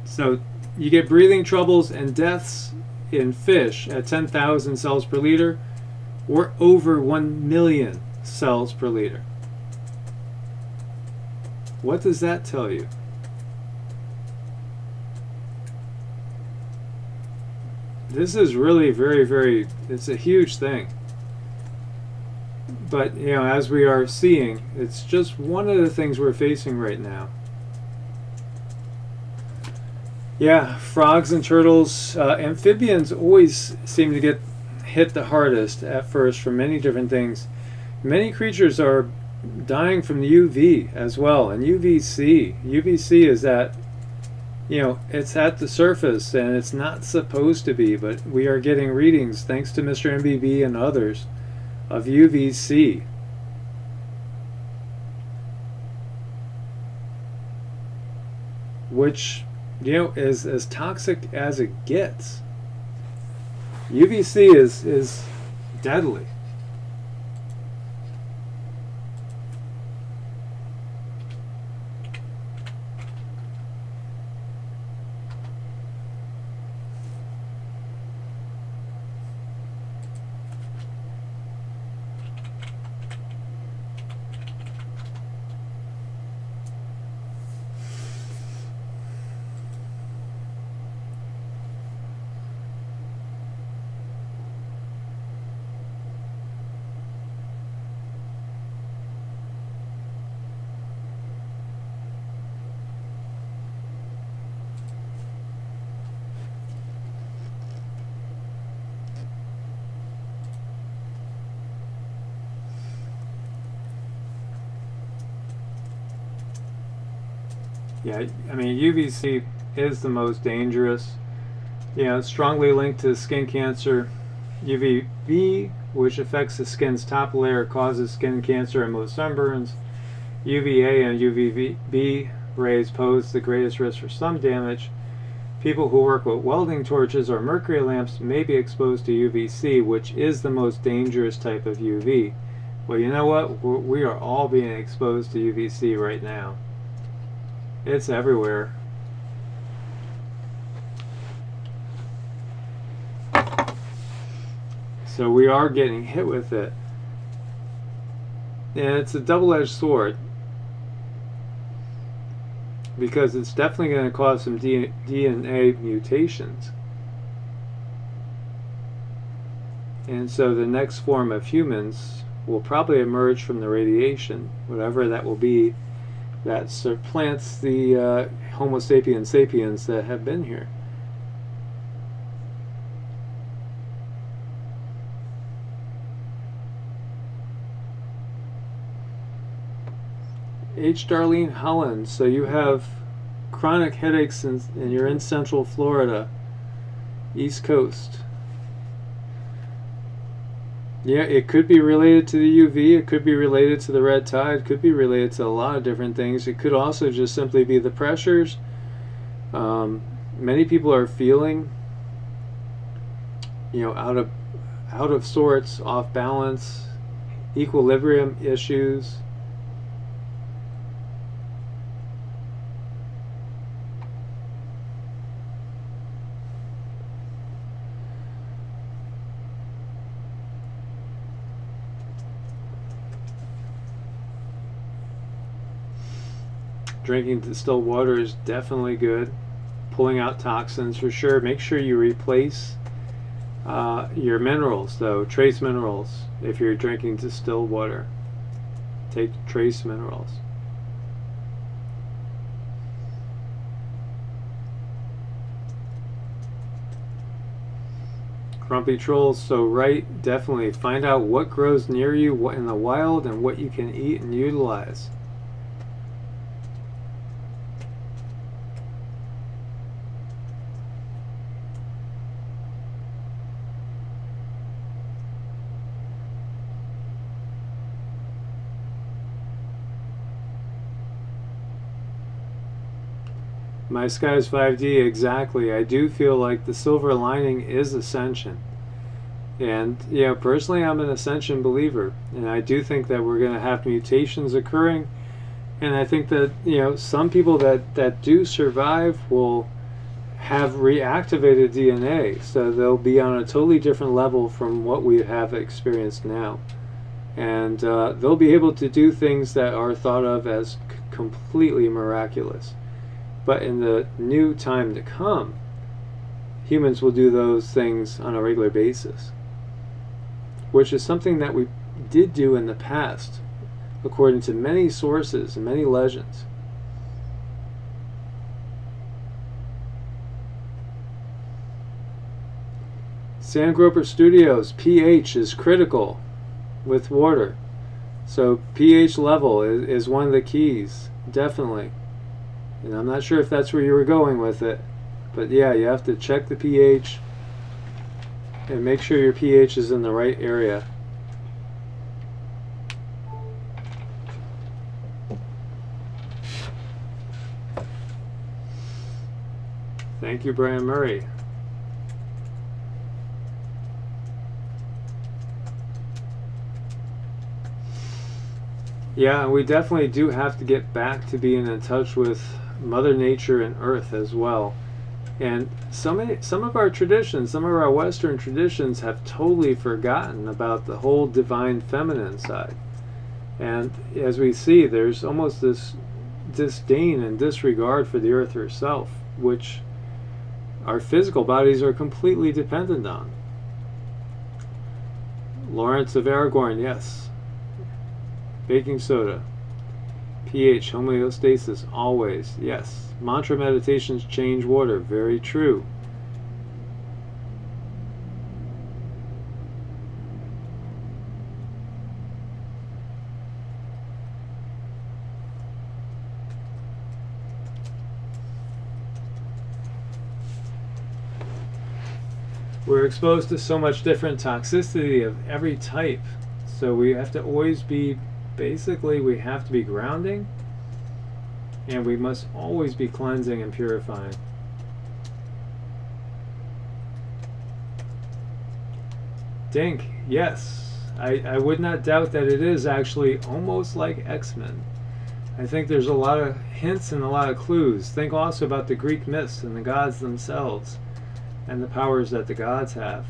Speaker 1: So you get breathing troubles and deaths in fish at 10,000 cells per liter or over 1 million cells per liter. What does that tell you? This is really very, it's a huge thing. But, as we are seeing, it's just one of the things we're facing right now. Yeah, frogs and turtles, amphibians always seem to get hit the hardest at first from many different things. Many creatures are dying from the UV as well, and UVC. UVC is that it's at the surface and it's not supposed to be, but we are getting readings, thanks to Mr. MBB and others, of UVC. Which, is as toxic as it gets. UVC is deadly. Yeah, I mean, UVC is the most dangerous. It's strongly linked to skin cancer. UVB, which affects the skin's top layer, causes skin cancer and most sunburns. UVA and UVB rays pose the greatest risk for sun damage. People who work with welding torches or mercury lamps may be exposed to UVC, which is the most dangerous type of UV. Well, you know what? We are all being exposed to UVC right now. It's everywhere. So we are getting hit with it. And it's a double-edged sword, because it's definitely going to cause some DNA mutations. And so the next form of humans will probably emerge from the radiation, whatever that will be, that supplants the Homo sapiens sapiens that have been here. H. Darlene Holland. So you have chronic headaches and you're in Central Florida, East Coast. Yeah, it could be related to the UV, it could be related to the red tide, it could be related to a lot of different things. It could also just simply be the pressures. Many people are feeling, out of sorts, off balance, equilibrium issues. Drinking distilled water is definitely good. Pulling out toxins for sure. Make sure you replace your minerals, though, trace minerals. If you're drinking distilled water, take trace minerals. Grumpy trolls, so right, definitely find out what grows near you, what in the wild, and what you can eat and utilize. My Skies 5D, exactly. I do feel like the silver lining is ascension. And, personally, I'm an ascension believer. And I do think that we're going to have mutations occurring. And I think that, some people that do survive will have reactivated DNA. So they'll be on a totally different level from what we have experienced now. And they'll be able to do things that are thought of as completely miraculous. But in the new time to come, humans will do those things on a regular basis, which is something that we did do in the past, according to many sources and many legends. Sandgroper Studios, pH is critical with water. So pH level is one of the keys, definitely. And I'm not sure if that's where you were going with it, but yeah, you have to check the pH and make sure your pH is in the right area. Thank you, Brian Murray. Yeah, and we definitely do have to get back to being in touch with Mother Nature and Earth as well. And some of our traditions, some of our Western traditions have totally forgotten about the whole divine feminine side. And as we see, there's almost this disdain and disregard for the Earth herself, which our physical bodies are completely dependent on. Lawrence of Aragorn, yes. Baking soda. pH, homeostasis, always. Yes. Mantra meditations change water. Very true. We're exposed to so much different toxicity of every type. So we have to always be, basically, we have to be grounding, and we must always be cleansing and purifying. Dink, yes. I would not doubt that it is actually almost like X-Men. I think there's a lot of hints and a lot of clues. Think also about the Greek myths and the gods themselves and the powers that the gods have.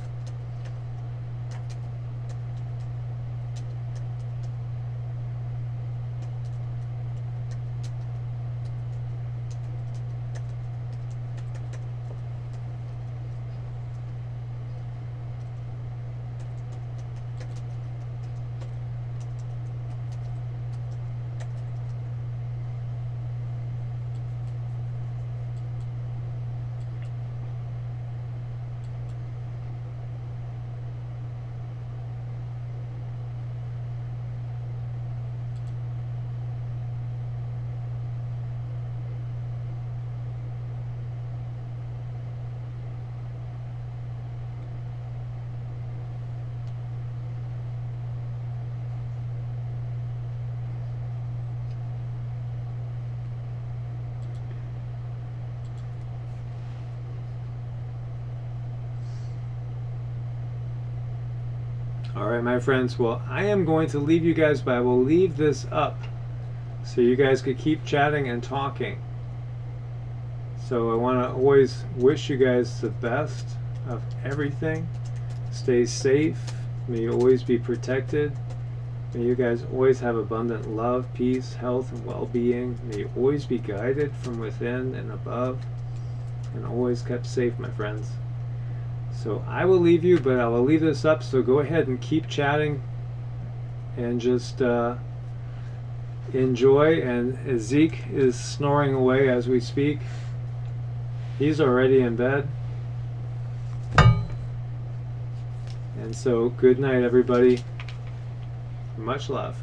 Speaker 1: All right, my friends. Well, I am going to leave you guys, but I will leave this up so you guys could keep chatting and talking. So I want to always wish you guys the best of everything. Stay safe. May you always be protected. May you guys always have abundant love, peace, health, and well-being. May you always be guided from within and above, and always kept safe, my friends. So I will leave you, but I will leave this up. So go ahead and keep chatting, and just enjoy. And Zeke is snoring away as we speak. He's already in bed. And so good night, everybody. Much love.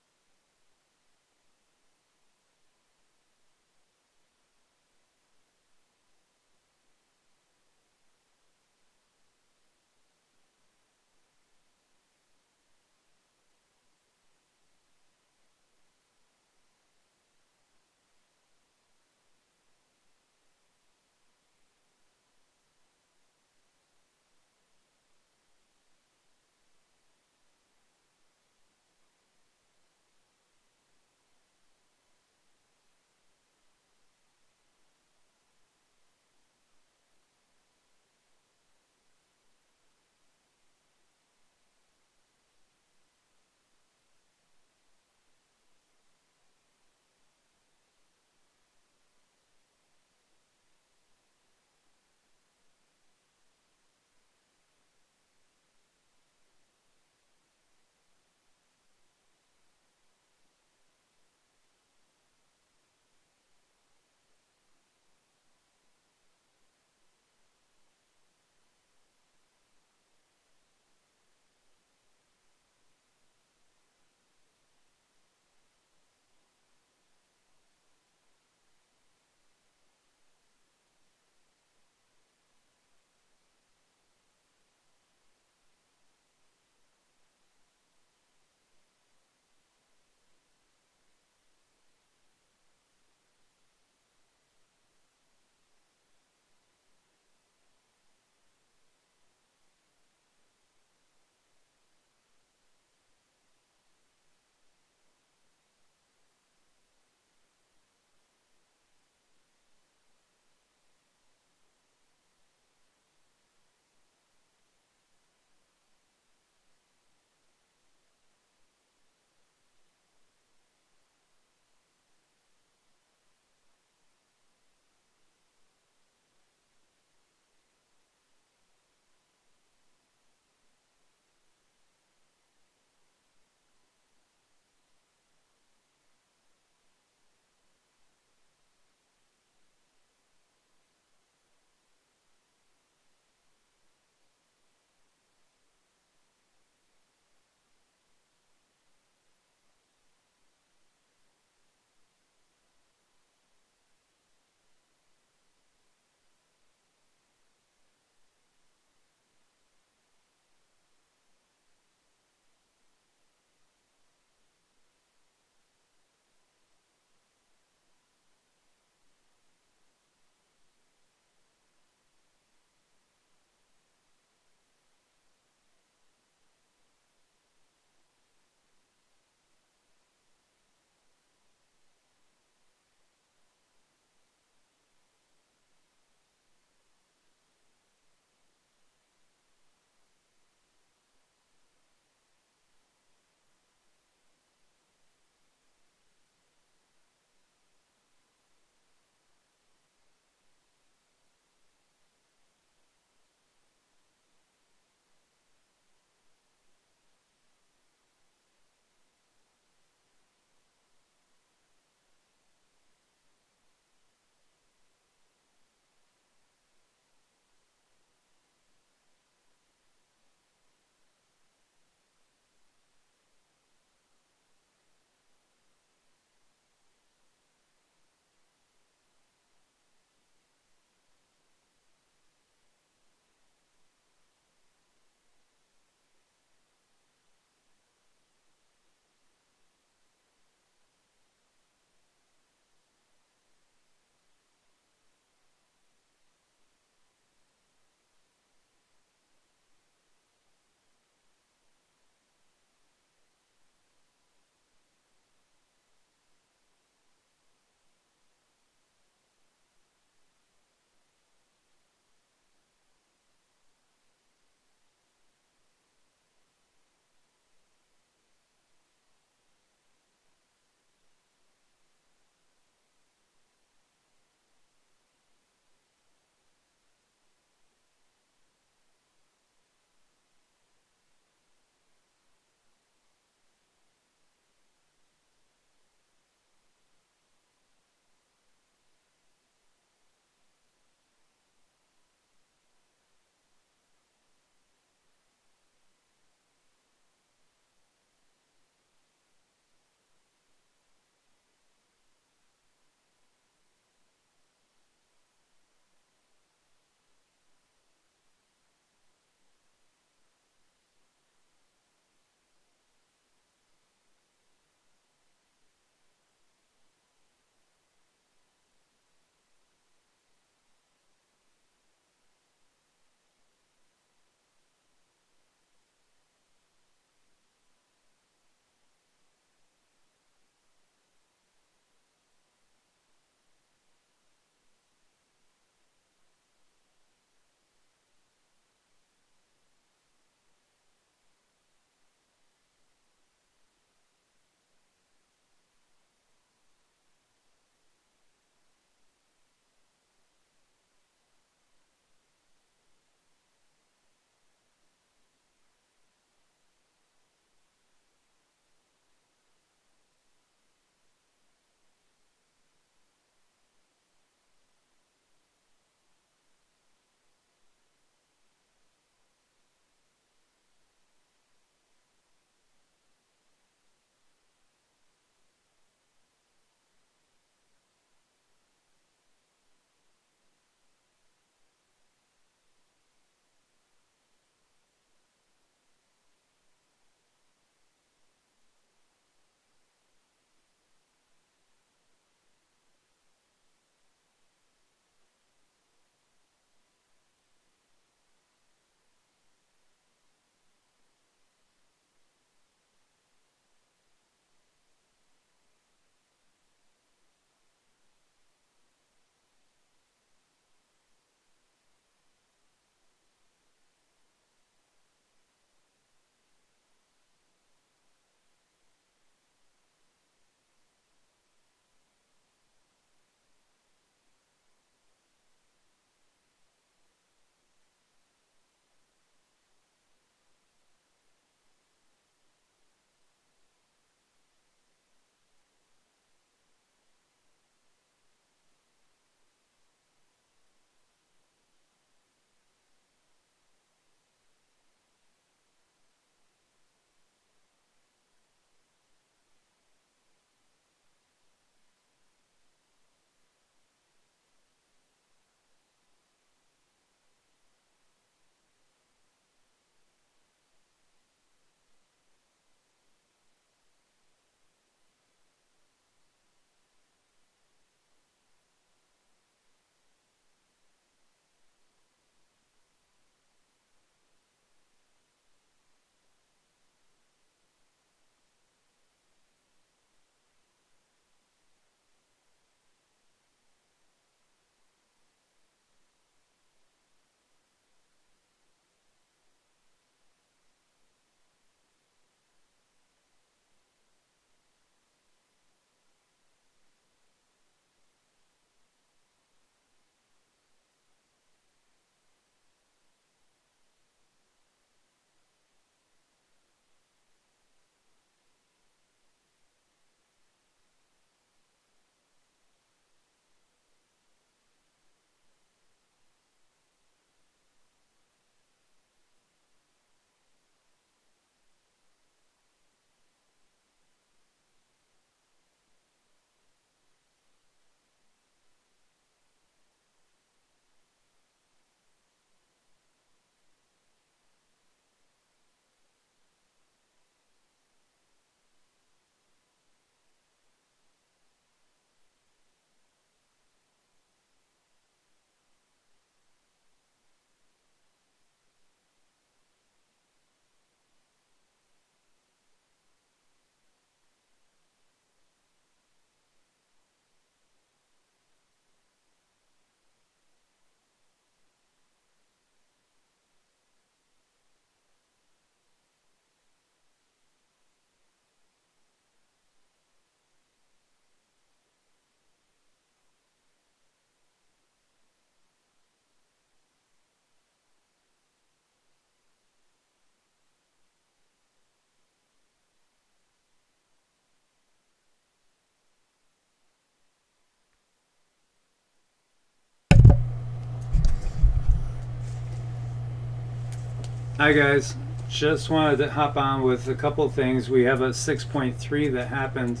Speaker 1: Hi guys, just wanted to hop on with a couple things. We have a 6.3 that happened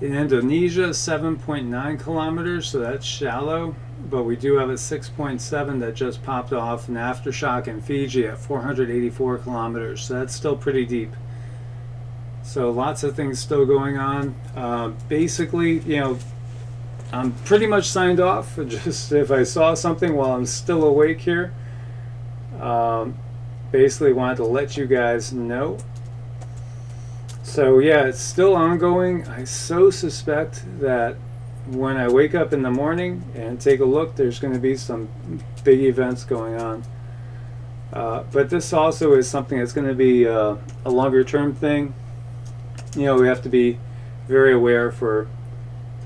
Speaker 1: in Indonesia, 7.9 kilometers, so that's shallow. But we do have a 6.7 that just popped off, an aftershock in Fiji at 484 kilometers, so that's still pretty deep. So lots of things still going on. Basically, I'm pretty much signed off. Just if I saw something while I'm still awake here, basically wanted to let you guys know. So yeah, it's still ongoing. I so suspect that when I wake up in the morning and take a look, there's going to be some big events going on. But this also is something that's going to be a longer term thing. We have to be very aware for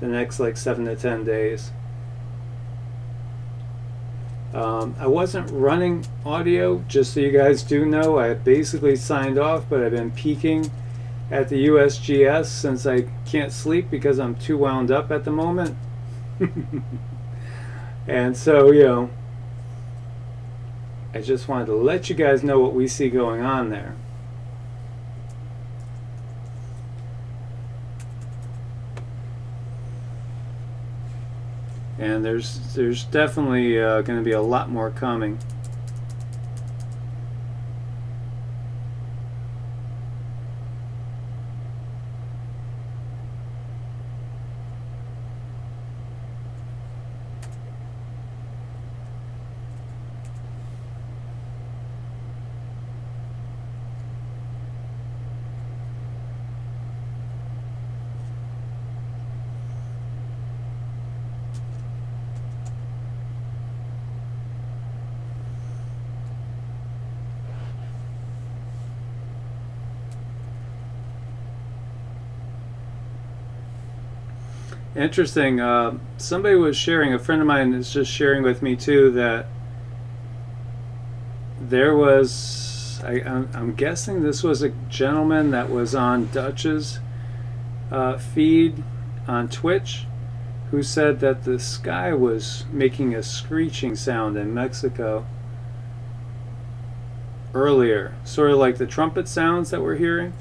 Speaker 1: the next like 7 to 10 days. I wasn't running audio, just so you guys do know. I basically signed off, but I've been peeking at the USGS since I can't sleep because I'm too wound up at the moment. And so, I just wanted to let you guys know what we see going on there. And there's definitely going to be a lot more coming. Interesting. Somebody was sharing, a friend of mine is just sharing with me too, that there was, I'm guessing this was a gentleman that was on Dutch's feed on Twitch, who said that the sky was making a screeching sound in Mexico earlier, sort of like the trumpet sounds that we're hearing.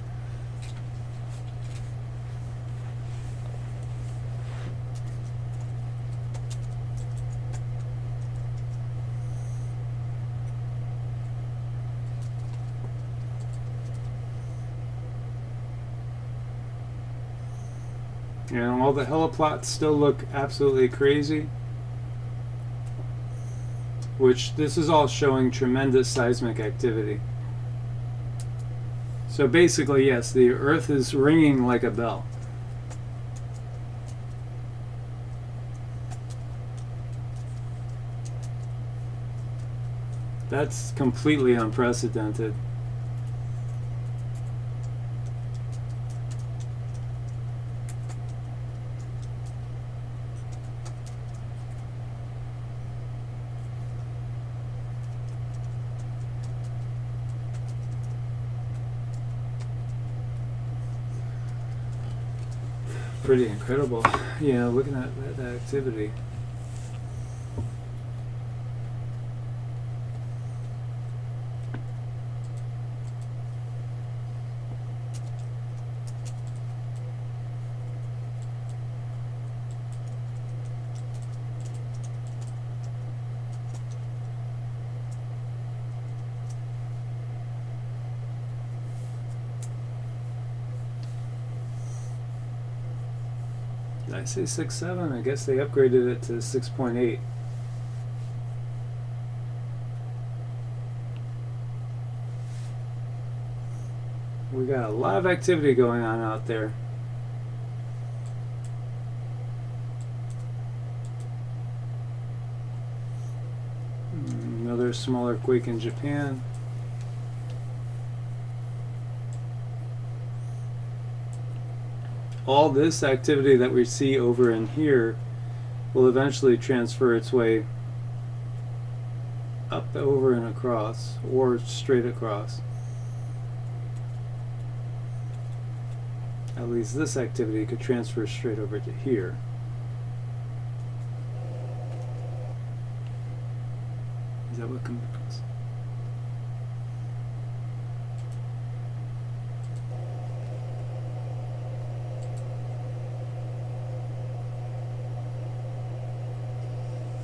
Speaker 1: And all the heliplots still look absolutely crazy, which this is all showing tremendous seismic activity. So basically, yes, the earth is ringing like a bell. That's completely unprecedented. Pretty incredible, looking at that activity. Did I say 6.7? I guess they upgraded it to 6.8. We got a lot of activity going on out there. Another smaller quake in Japan. All this activity that we see over in here will eventually transfer its way up, over, and across, or straight across. At least this activity could transfer straight over to here. Is that what comes?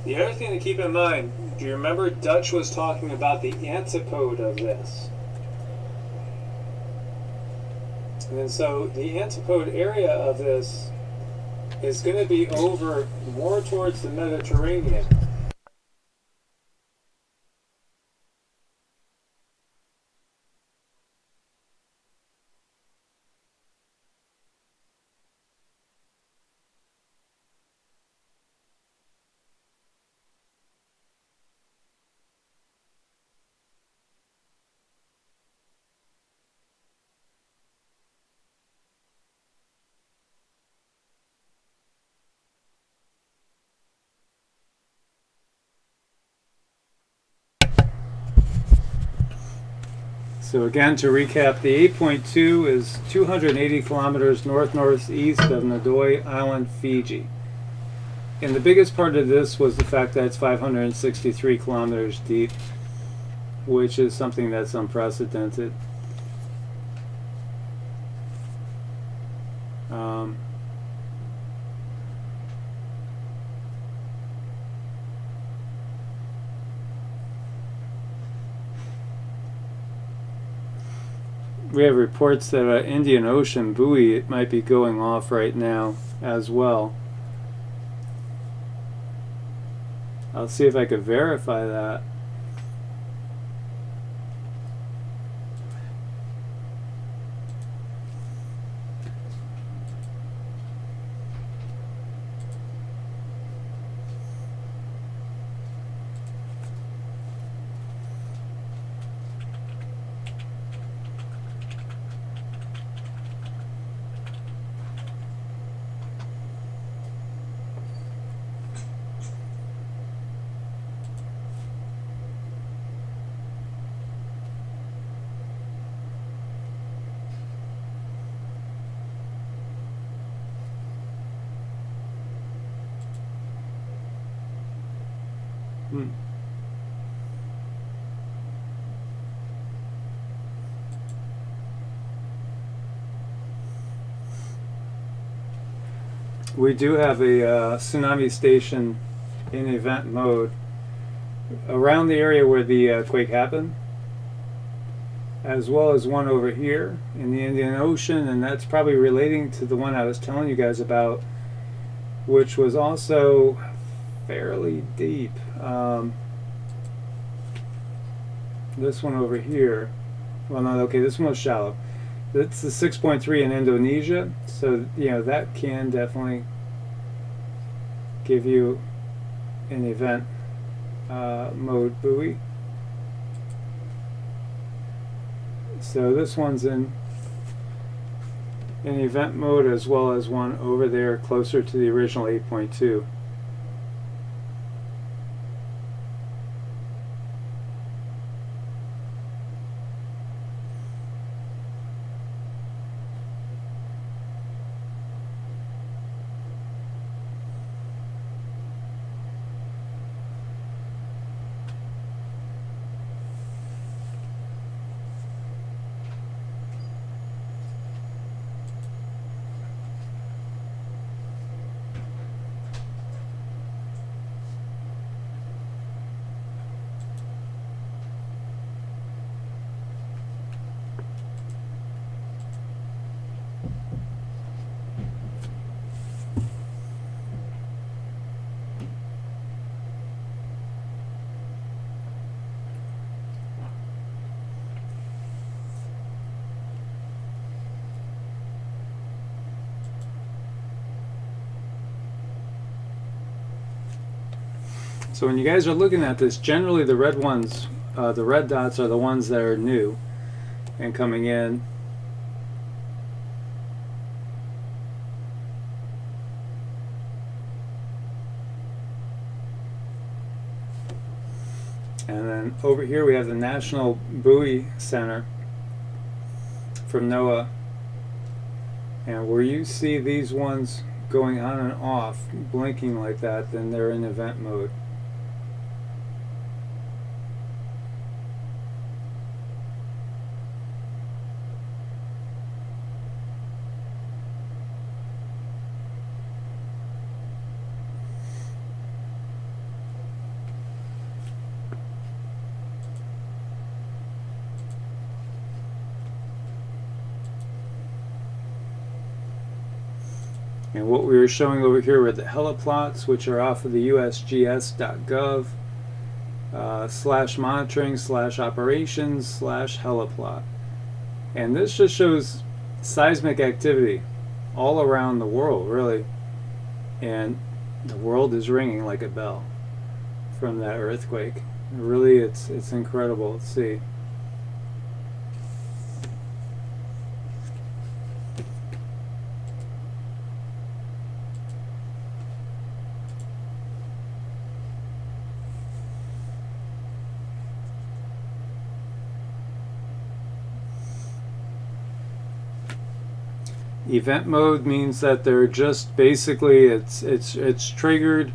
Speaker 1: The other thing to keep in mind, do you remember Dutch was talking about the antipode of this? And so the antipode area of this is going to be over more towards the Mediterranean. So again, to recap, the 8.2 is 280 kilometers north-northeast of Ndoye Island, Fiji. And the biggest part of this was the fact that it's 563 kilometers deep, which is something that's unprecedented. We have reports that an Indian Ocean buoy might be going off right now as well. I'll see if I could verify that. We do have a tsunami station in event mode around the area where the quake happened, as well as one over here in the Indian Ocean, and that's probably relating to the one I was telling you guys about, which was also fairly deep. This one over here, well, no, okay, this one was shallow. That's the 6.3 in Indonesia, so that can definitely give you an event mode buoy. So this one's in event mode, as well as one over there closer to the original 8.2. So when you guys are looking at this, generally the red ones, the red dots are the ones that are new and coming in. And then over here we have the National Buoy Center from NOAA. And where you see these ones going on and off, blinking like that, then they're in event mode. And what we were showing over here were the heliplots, which are off of the usgs.gov /monitoring/operations/heliplot. And this just shows seismic activity all around the world, really. And the world is ringing like a bell from that earthquake. Really, it's incredible to see. Event mode means that they're just basically it's triggered,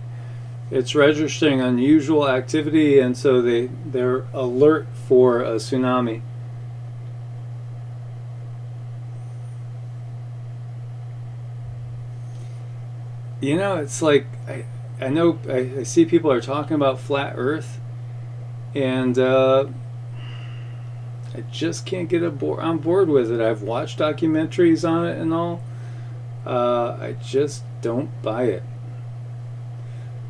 Speaker 1: it's registering unusual activity, and so they're alert for a tsunami. You know, it's like I know I see people are talking about flat Earth, and I just can't get on board with it. I've watched documentaries on it and all. I just don't buy it.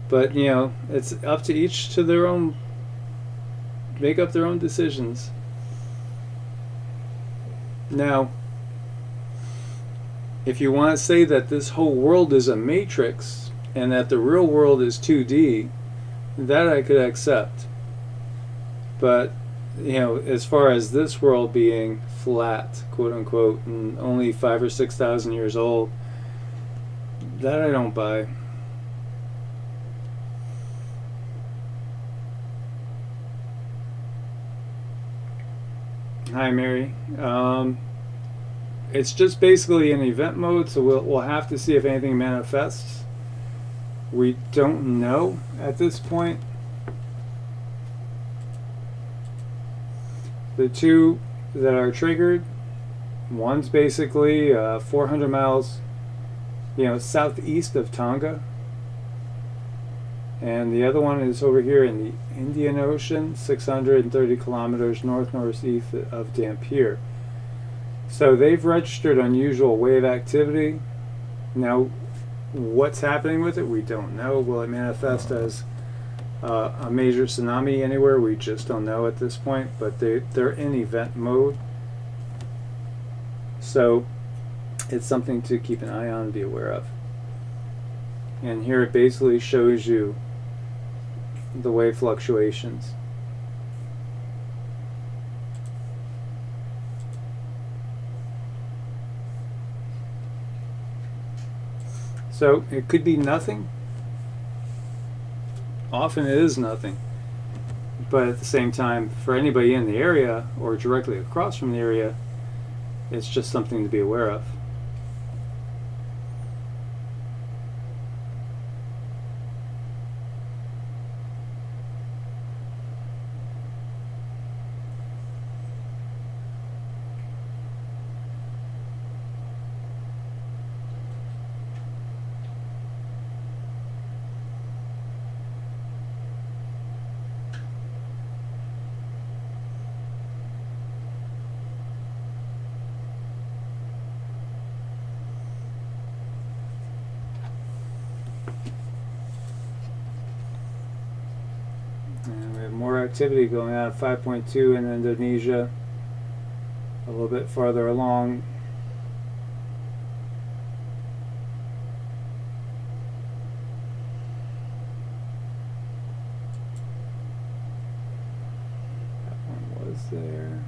Speaker 1: But you know, it's up to each to their own. Make up their own decisions. Now, if you want to say that this whole world is a matrix and that the real world is 2D, that I could accept. But you know, as far as this world being flat, quote unquote, and only 5,000 or 6,000 years old, that I don't buy. Hi, Mary. It's just basically in event mode, so we'll have to see if anything manifests. We don't know at this point. The two that are triggered, one's basically 400 miles, southeast of Tonga, and the other one is over here in the Indian Ocean, 630 kilometers northeast of Dampier. So they've registered unusual wave activity. Now, what's happening with it, we don't know. Will it manifest as a major tsunami anywhere? We just don't know at this point, but they're in event mode, so it's something to keep an eye on and be aware of. And here it basically shows you the wave fluctuations. So it could be nothing. Often it is nothing. But at the same time, for anybody in the area or directly across from the area, it's just something to be aware of. And we have more activity going on at 5.2 in Indonesia, a little bit farther along. That one was there.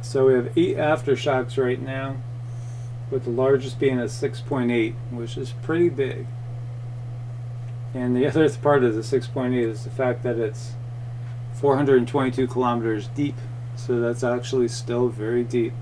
Speaker 1: So we have 8 aftershocks right now, with the largest being a 6.8, which is pretty big. And the other part of the 6.8 is the fact that it's 422 kilometers deep, so that's actually still very deep.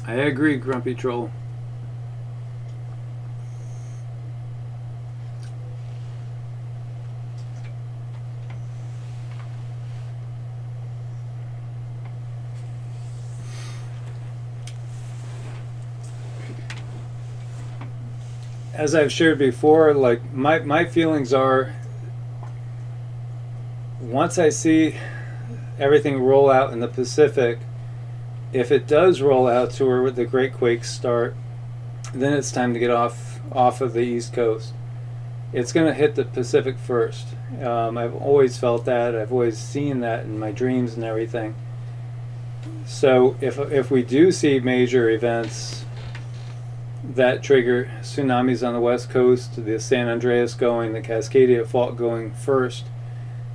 Speaker 1: I agree, Grumpy Troll. As I've shared before, like my feelings are, once I see everything roll out in the Pacific, if it does roll out to where the great quakes start, then it's time to get off of the East Coast. It's going to hit the Pacific first. I've always felt that. I've always seen that in my dreams and everything. So if we do see major events that trigger tsunamis on the west coast, the San Andreas going, the Cascadia Fault going first,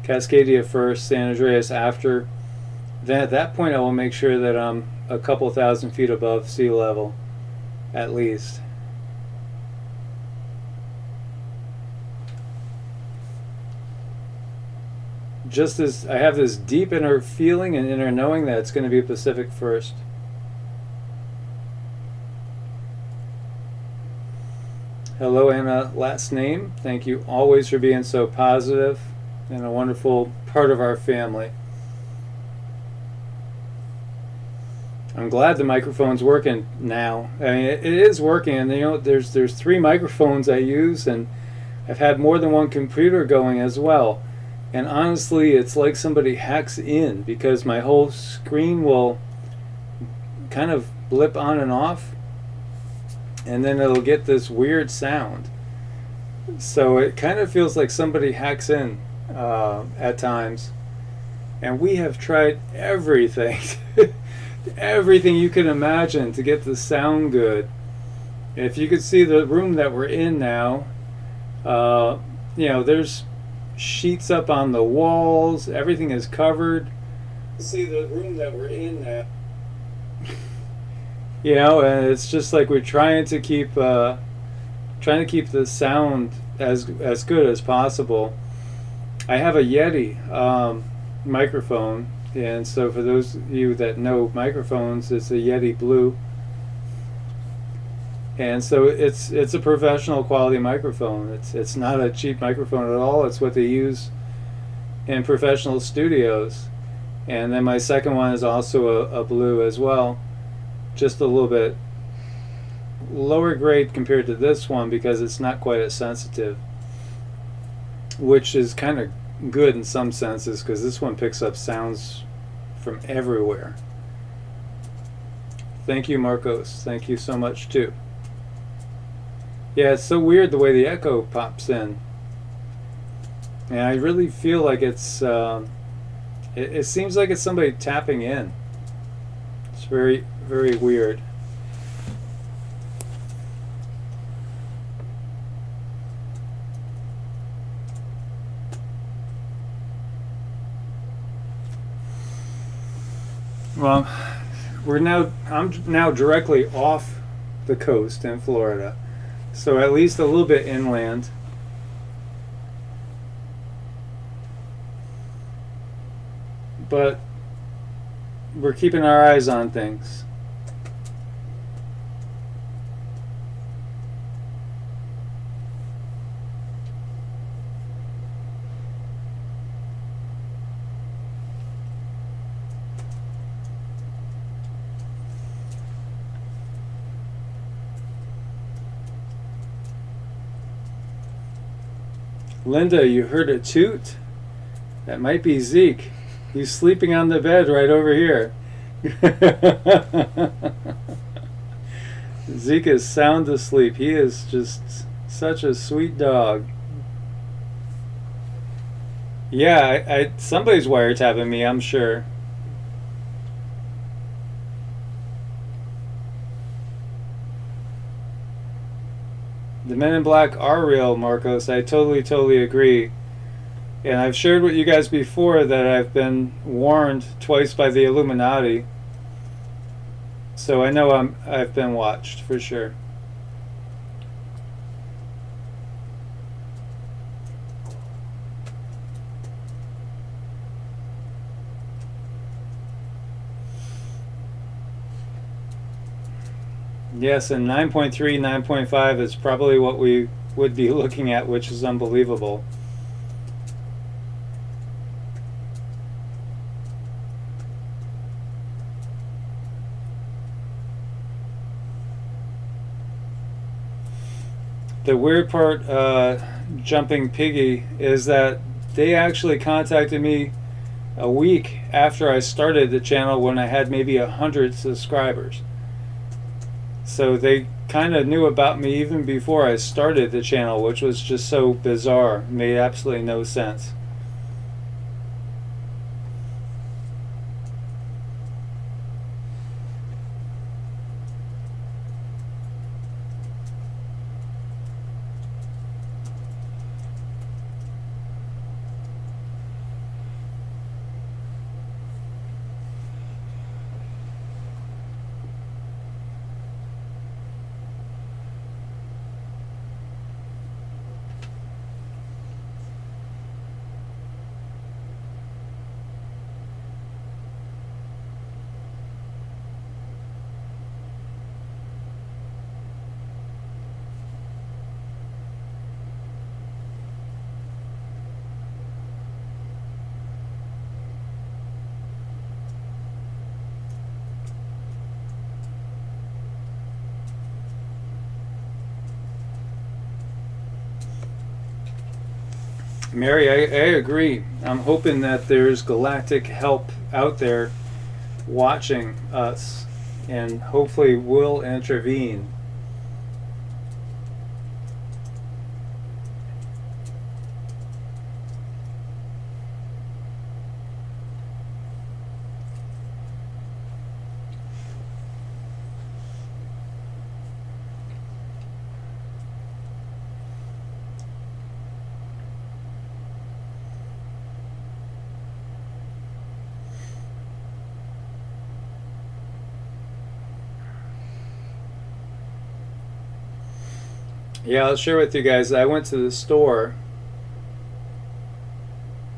Speaker 1: Cascadia first, San Andreas after, then at that point I will make sure that I'm a couple thousand feet above sea level, at least. Just as I have this deep inner feeling and inner knowing that it's going to be Pacific first. Hello, Anna, last name. Thank you always for being so positive and a wonderful part of our family. I'm glad the microphone's working now. I mean, it is working. And, you know, there's 3 microphones I use, and I've had more than one computer going as well. And honestly, it's like somebody hacks in, because my whole screen will kind of blip on and off, and then it'll get this weird sound. So it kind of feels like somebody hacks in at times. And we have tried everything, everything you can imagine to get the sound good. If you could see the room that we're in now, you know, there's sheets up on the walls, everything is covered. See the room that we're in now. You know, and it's just like we're trying to keep the sound as good as possible. I have a Yeti microphone, and so for those of you that know microphones, it's a Yeti Blue, and so it's a professional quality microphone. It's not a cheap microphone at all. It's what they use in professional studios. And then my second one is also a Blue as well, just a little bit lower grade compared to this one because it's not quite as sensitive, which is kind of good in some senses because this one picks up sounds from everywhere. Thank you, Marcos. Thank you so much too. Yeah, it's so weird the way the echo pops in, and I really feel like it's it seems like it's somebody tapping in. It's very, very weird. Well, I'm now directly off the coast in Florida, so at least a little bit inland. But we're keeping our eyes on things. Linda, you heard a toot? That might be Zeke. He's sleeping on the bed right over here. Zeke is sound asleep. He is just such a sweet dog. Yeah, somebody's wiretapping me, I'm sure. The Men in Black are real, Marcos. I totally agree. And I've shared with you guys before that I've been warned twice by the Illuminati. So I know I've been watched for sure. Yes, and 9.3, 9.5 is probably what we would be looking at, which is unbelievable. The weird part, Jumping Piggy, is that they actually contacted me a week after I started the channel when I had maybe 100 subscribers. So they kind of knew about me even before I started the channel, which was just so bizarre. It made absolutely no sense. Mary, I agree. I'm hoping that there's galactic help out there watching us and hopefully will intervene. Yeah, I'll share with you guys. I went to the store,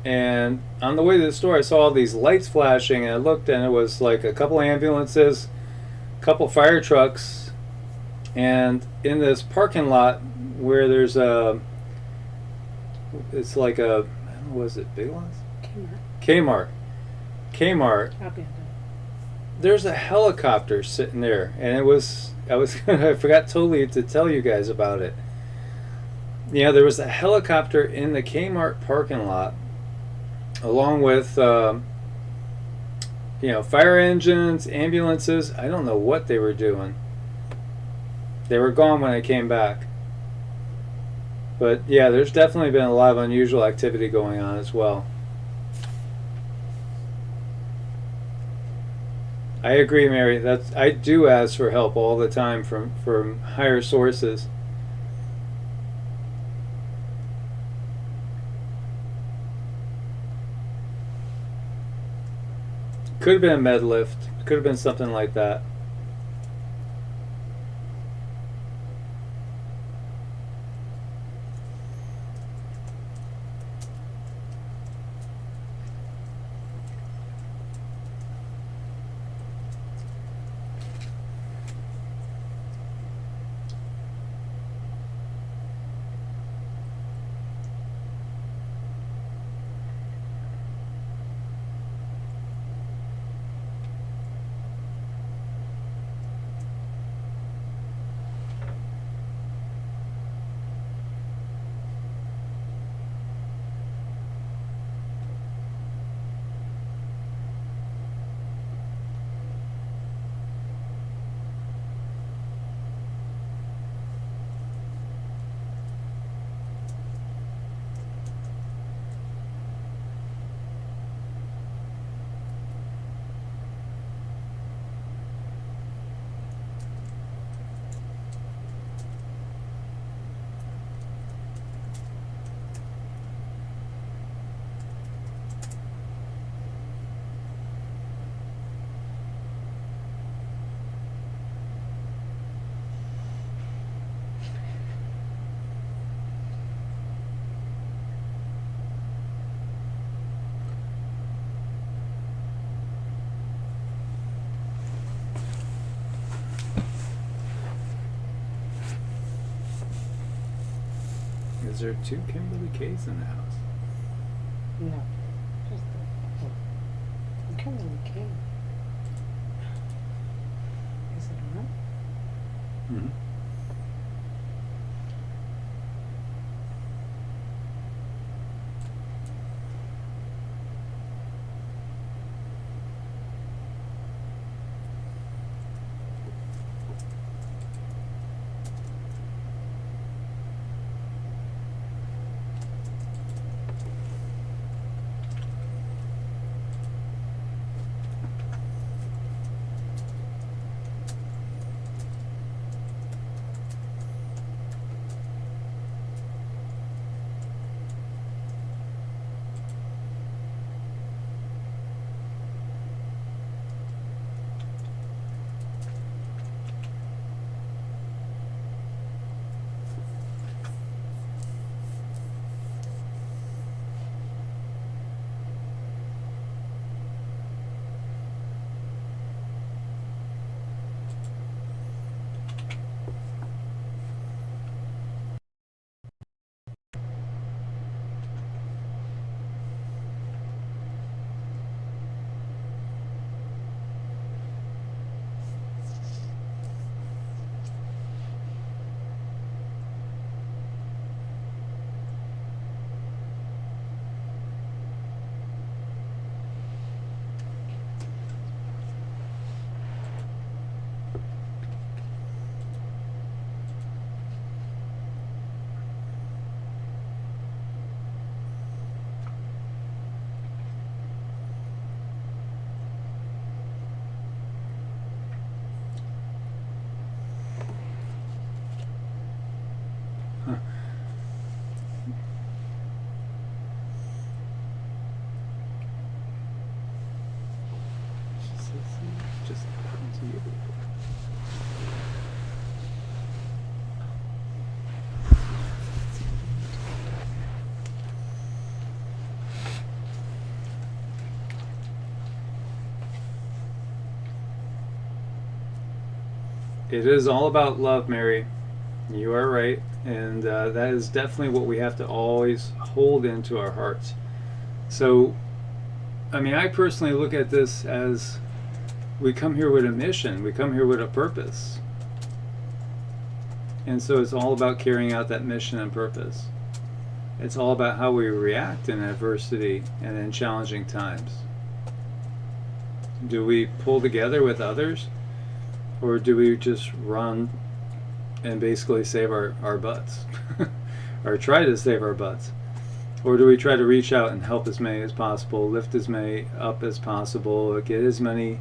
Speaker 1: and on the way to the store, I saw all these lights flashing, and I looked, and it was like a couple ambulances, a couple fire trucks, and in this parking lot where there's it's like a, I don't know, was it Big Lots? Kmart. Kmart. There's a helicopter sitting there, and I forgot totally to tell you guys about it. Yeah, there was a helicopter in the Kmart parking lot, along with fire engines, ambulances. I don't know what they were doing. They were gone when I came back. But yeah, there's definitely been a lot of unusual activity going on as well. I agree, Mary. I do ask for help all the time from higher sources. Could have been a med lift. Could have been something like that. Is there 2 Kimberly K's in the house?
Speaker 2: No. Just the Kimberly King. Is it on?
Speaker 1: Mm-hmm. Huh. Just happened to you. It is all about love, Mary. You are right. And that is definitely what we have to always hold into our hearts. So, I mean, I personally look at this as we come here with a mission, we come here with a purpose. And so it's all about carrying out that mission and purpose. It's all about how we react in adversity and in challenging times. Do we pull together with others, or do we just run and basically save our butts? Or try to save our butts? Or do we try to reach out and help as many as possible, lift as many up as possible, get as many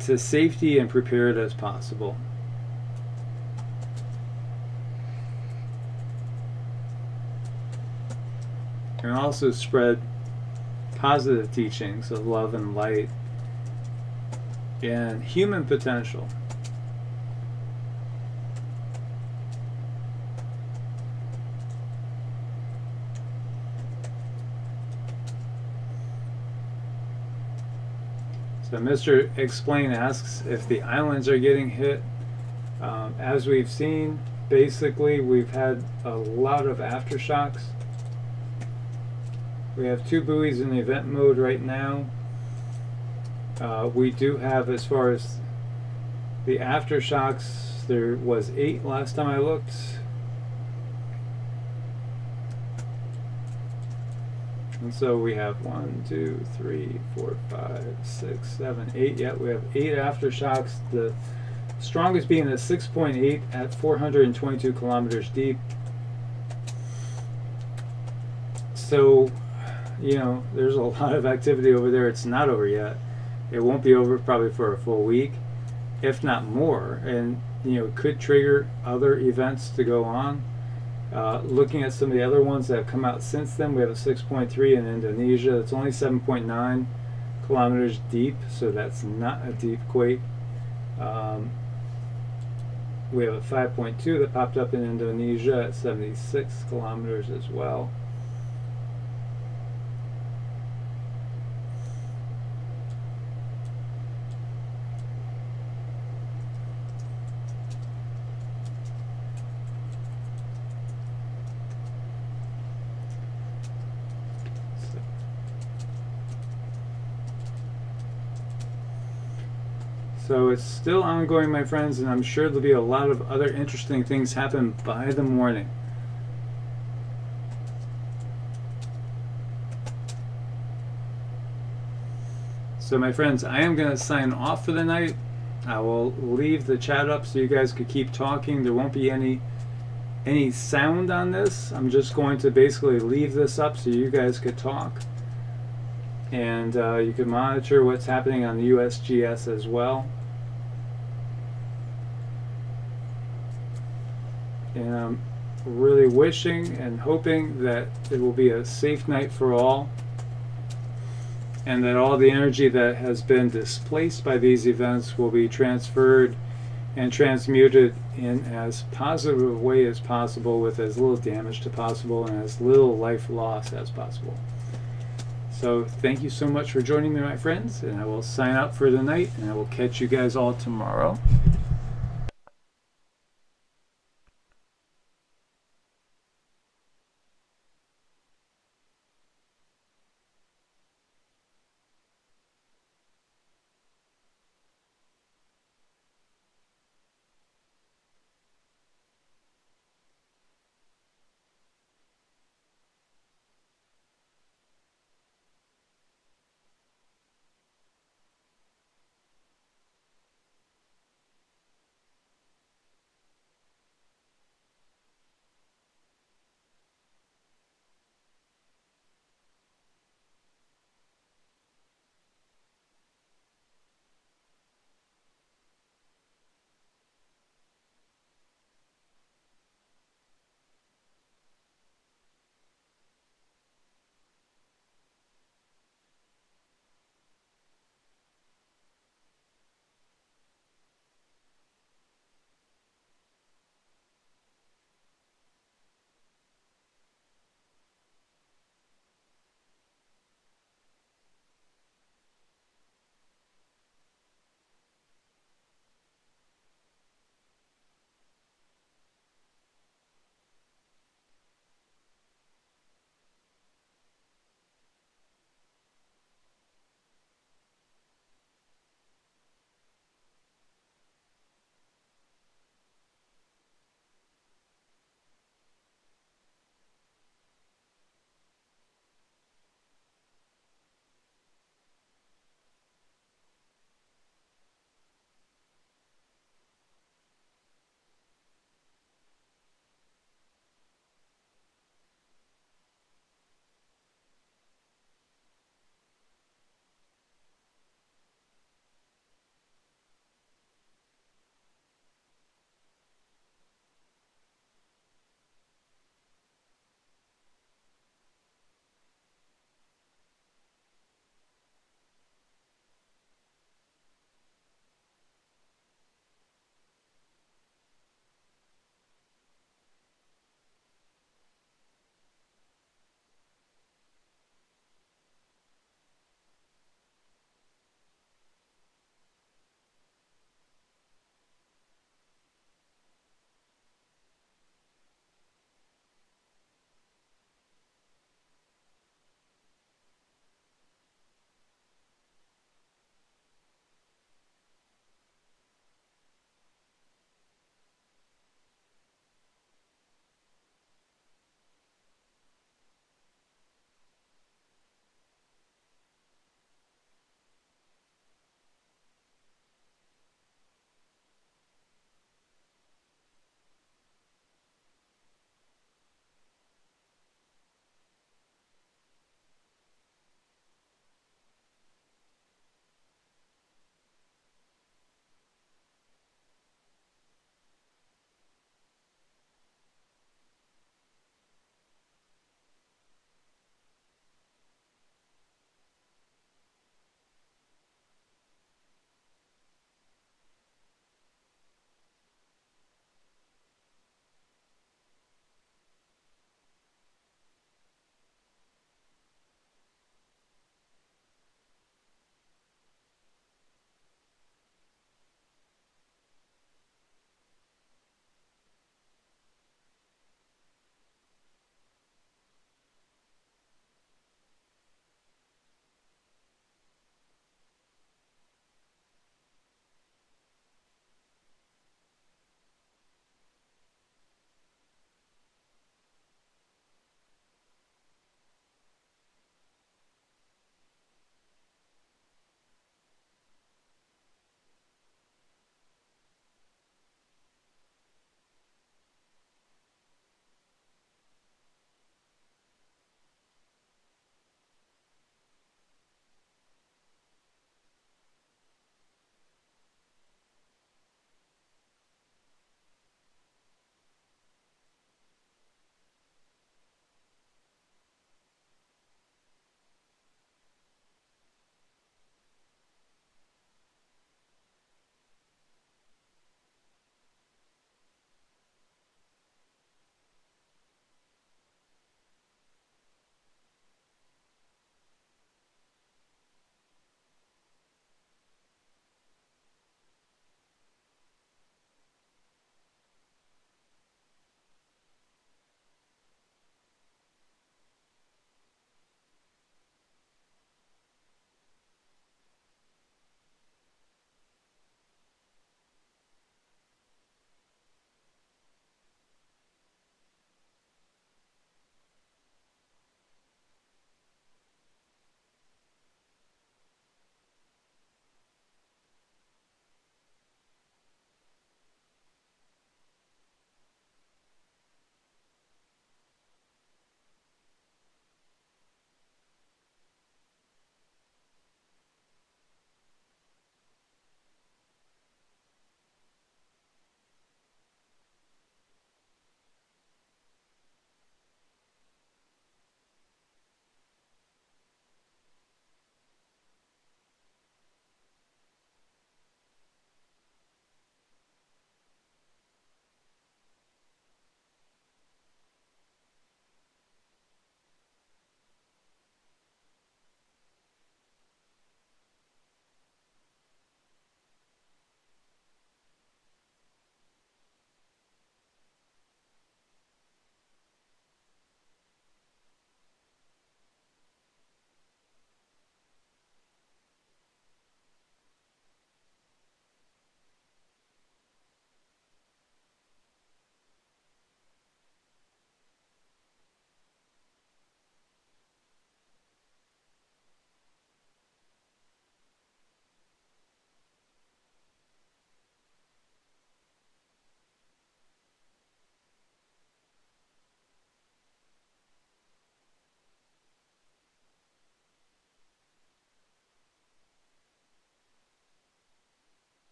Speaker 1: to safety and prepared as possible? And also spread positive teachings of love and light and human potential. So Mr. Explain asks if the islands are getting hit. As we've seen, basically we've had a lot of aftershocks. We have 2 buoys in event mode right now. We do have, as far as the aftershocks, there was 8 last time I looked. And so we have 1, 2, 3, 4, 5, 6, 7, 8. Yeah, we have 8 aftershocks. The strongest being a 6.8 at 422 kilometers deep. So, you know, there's a lot of activity over there. It's not over yet. It won't be over probably for a full week, if not more. And, you know, it could trigger other events to go on. Looking at some of the other ones that have come out since then, we have a 6.3 in Indonesia. It's only 7.9 kilometers deep, so that's not a deep quake. We have a 5.2 that popped up in Indonesia at 76 kilometers as well. So it's still ongoing, my friends, and I'm sure there'll be a lot of other interesting things happen by the morning. So my friends, I am going to sign off for the night. I will leave the chat up so you guys could keep talking. There won't be any sound on this. I'm just going to basically leave this up so you guys could talk. And you can monitor what's happening on the USGS as well. And I'm really wishing and hoping that it will be a safe night for all, and that all the energy that has been displaced by these events will be transferred and transmuted in as positive a way as possible, with as little damage as possible and as little life loss as possible. So thank you so much for joining me, my friends, and I will sign out for the night, and I will catch you guys all tomorrow.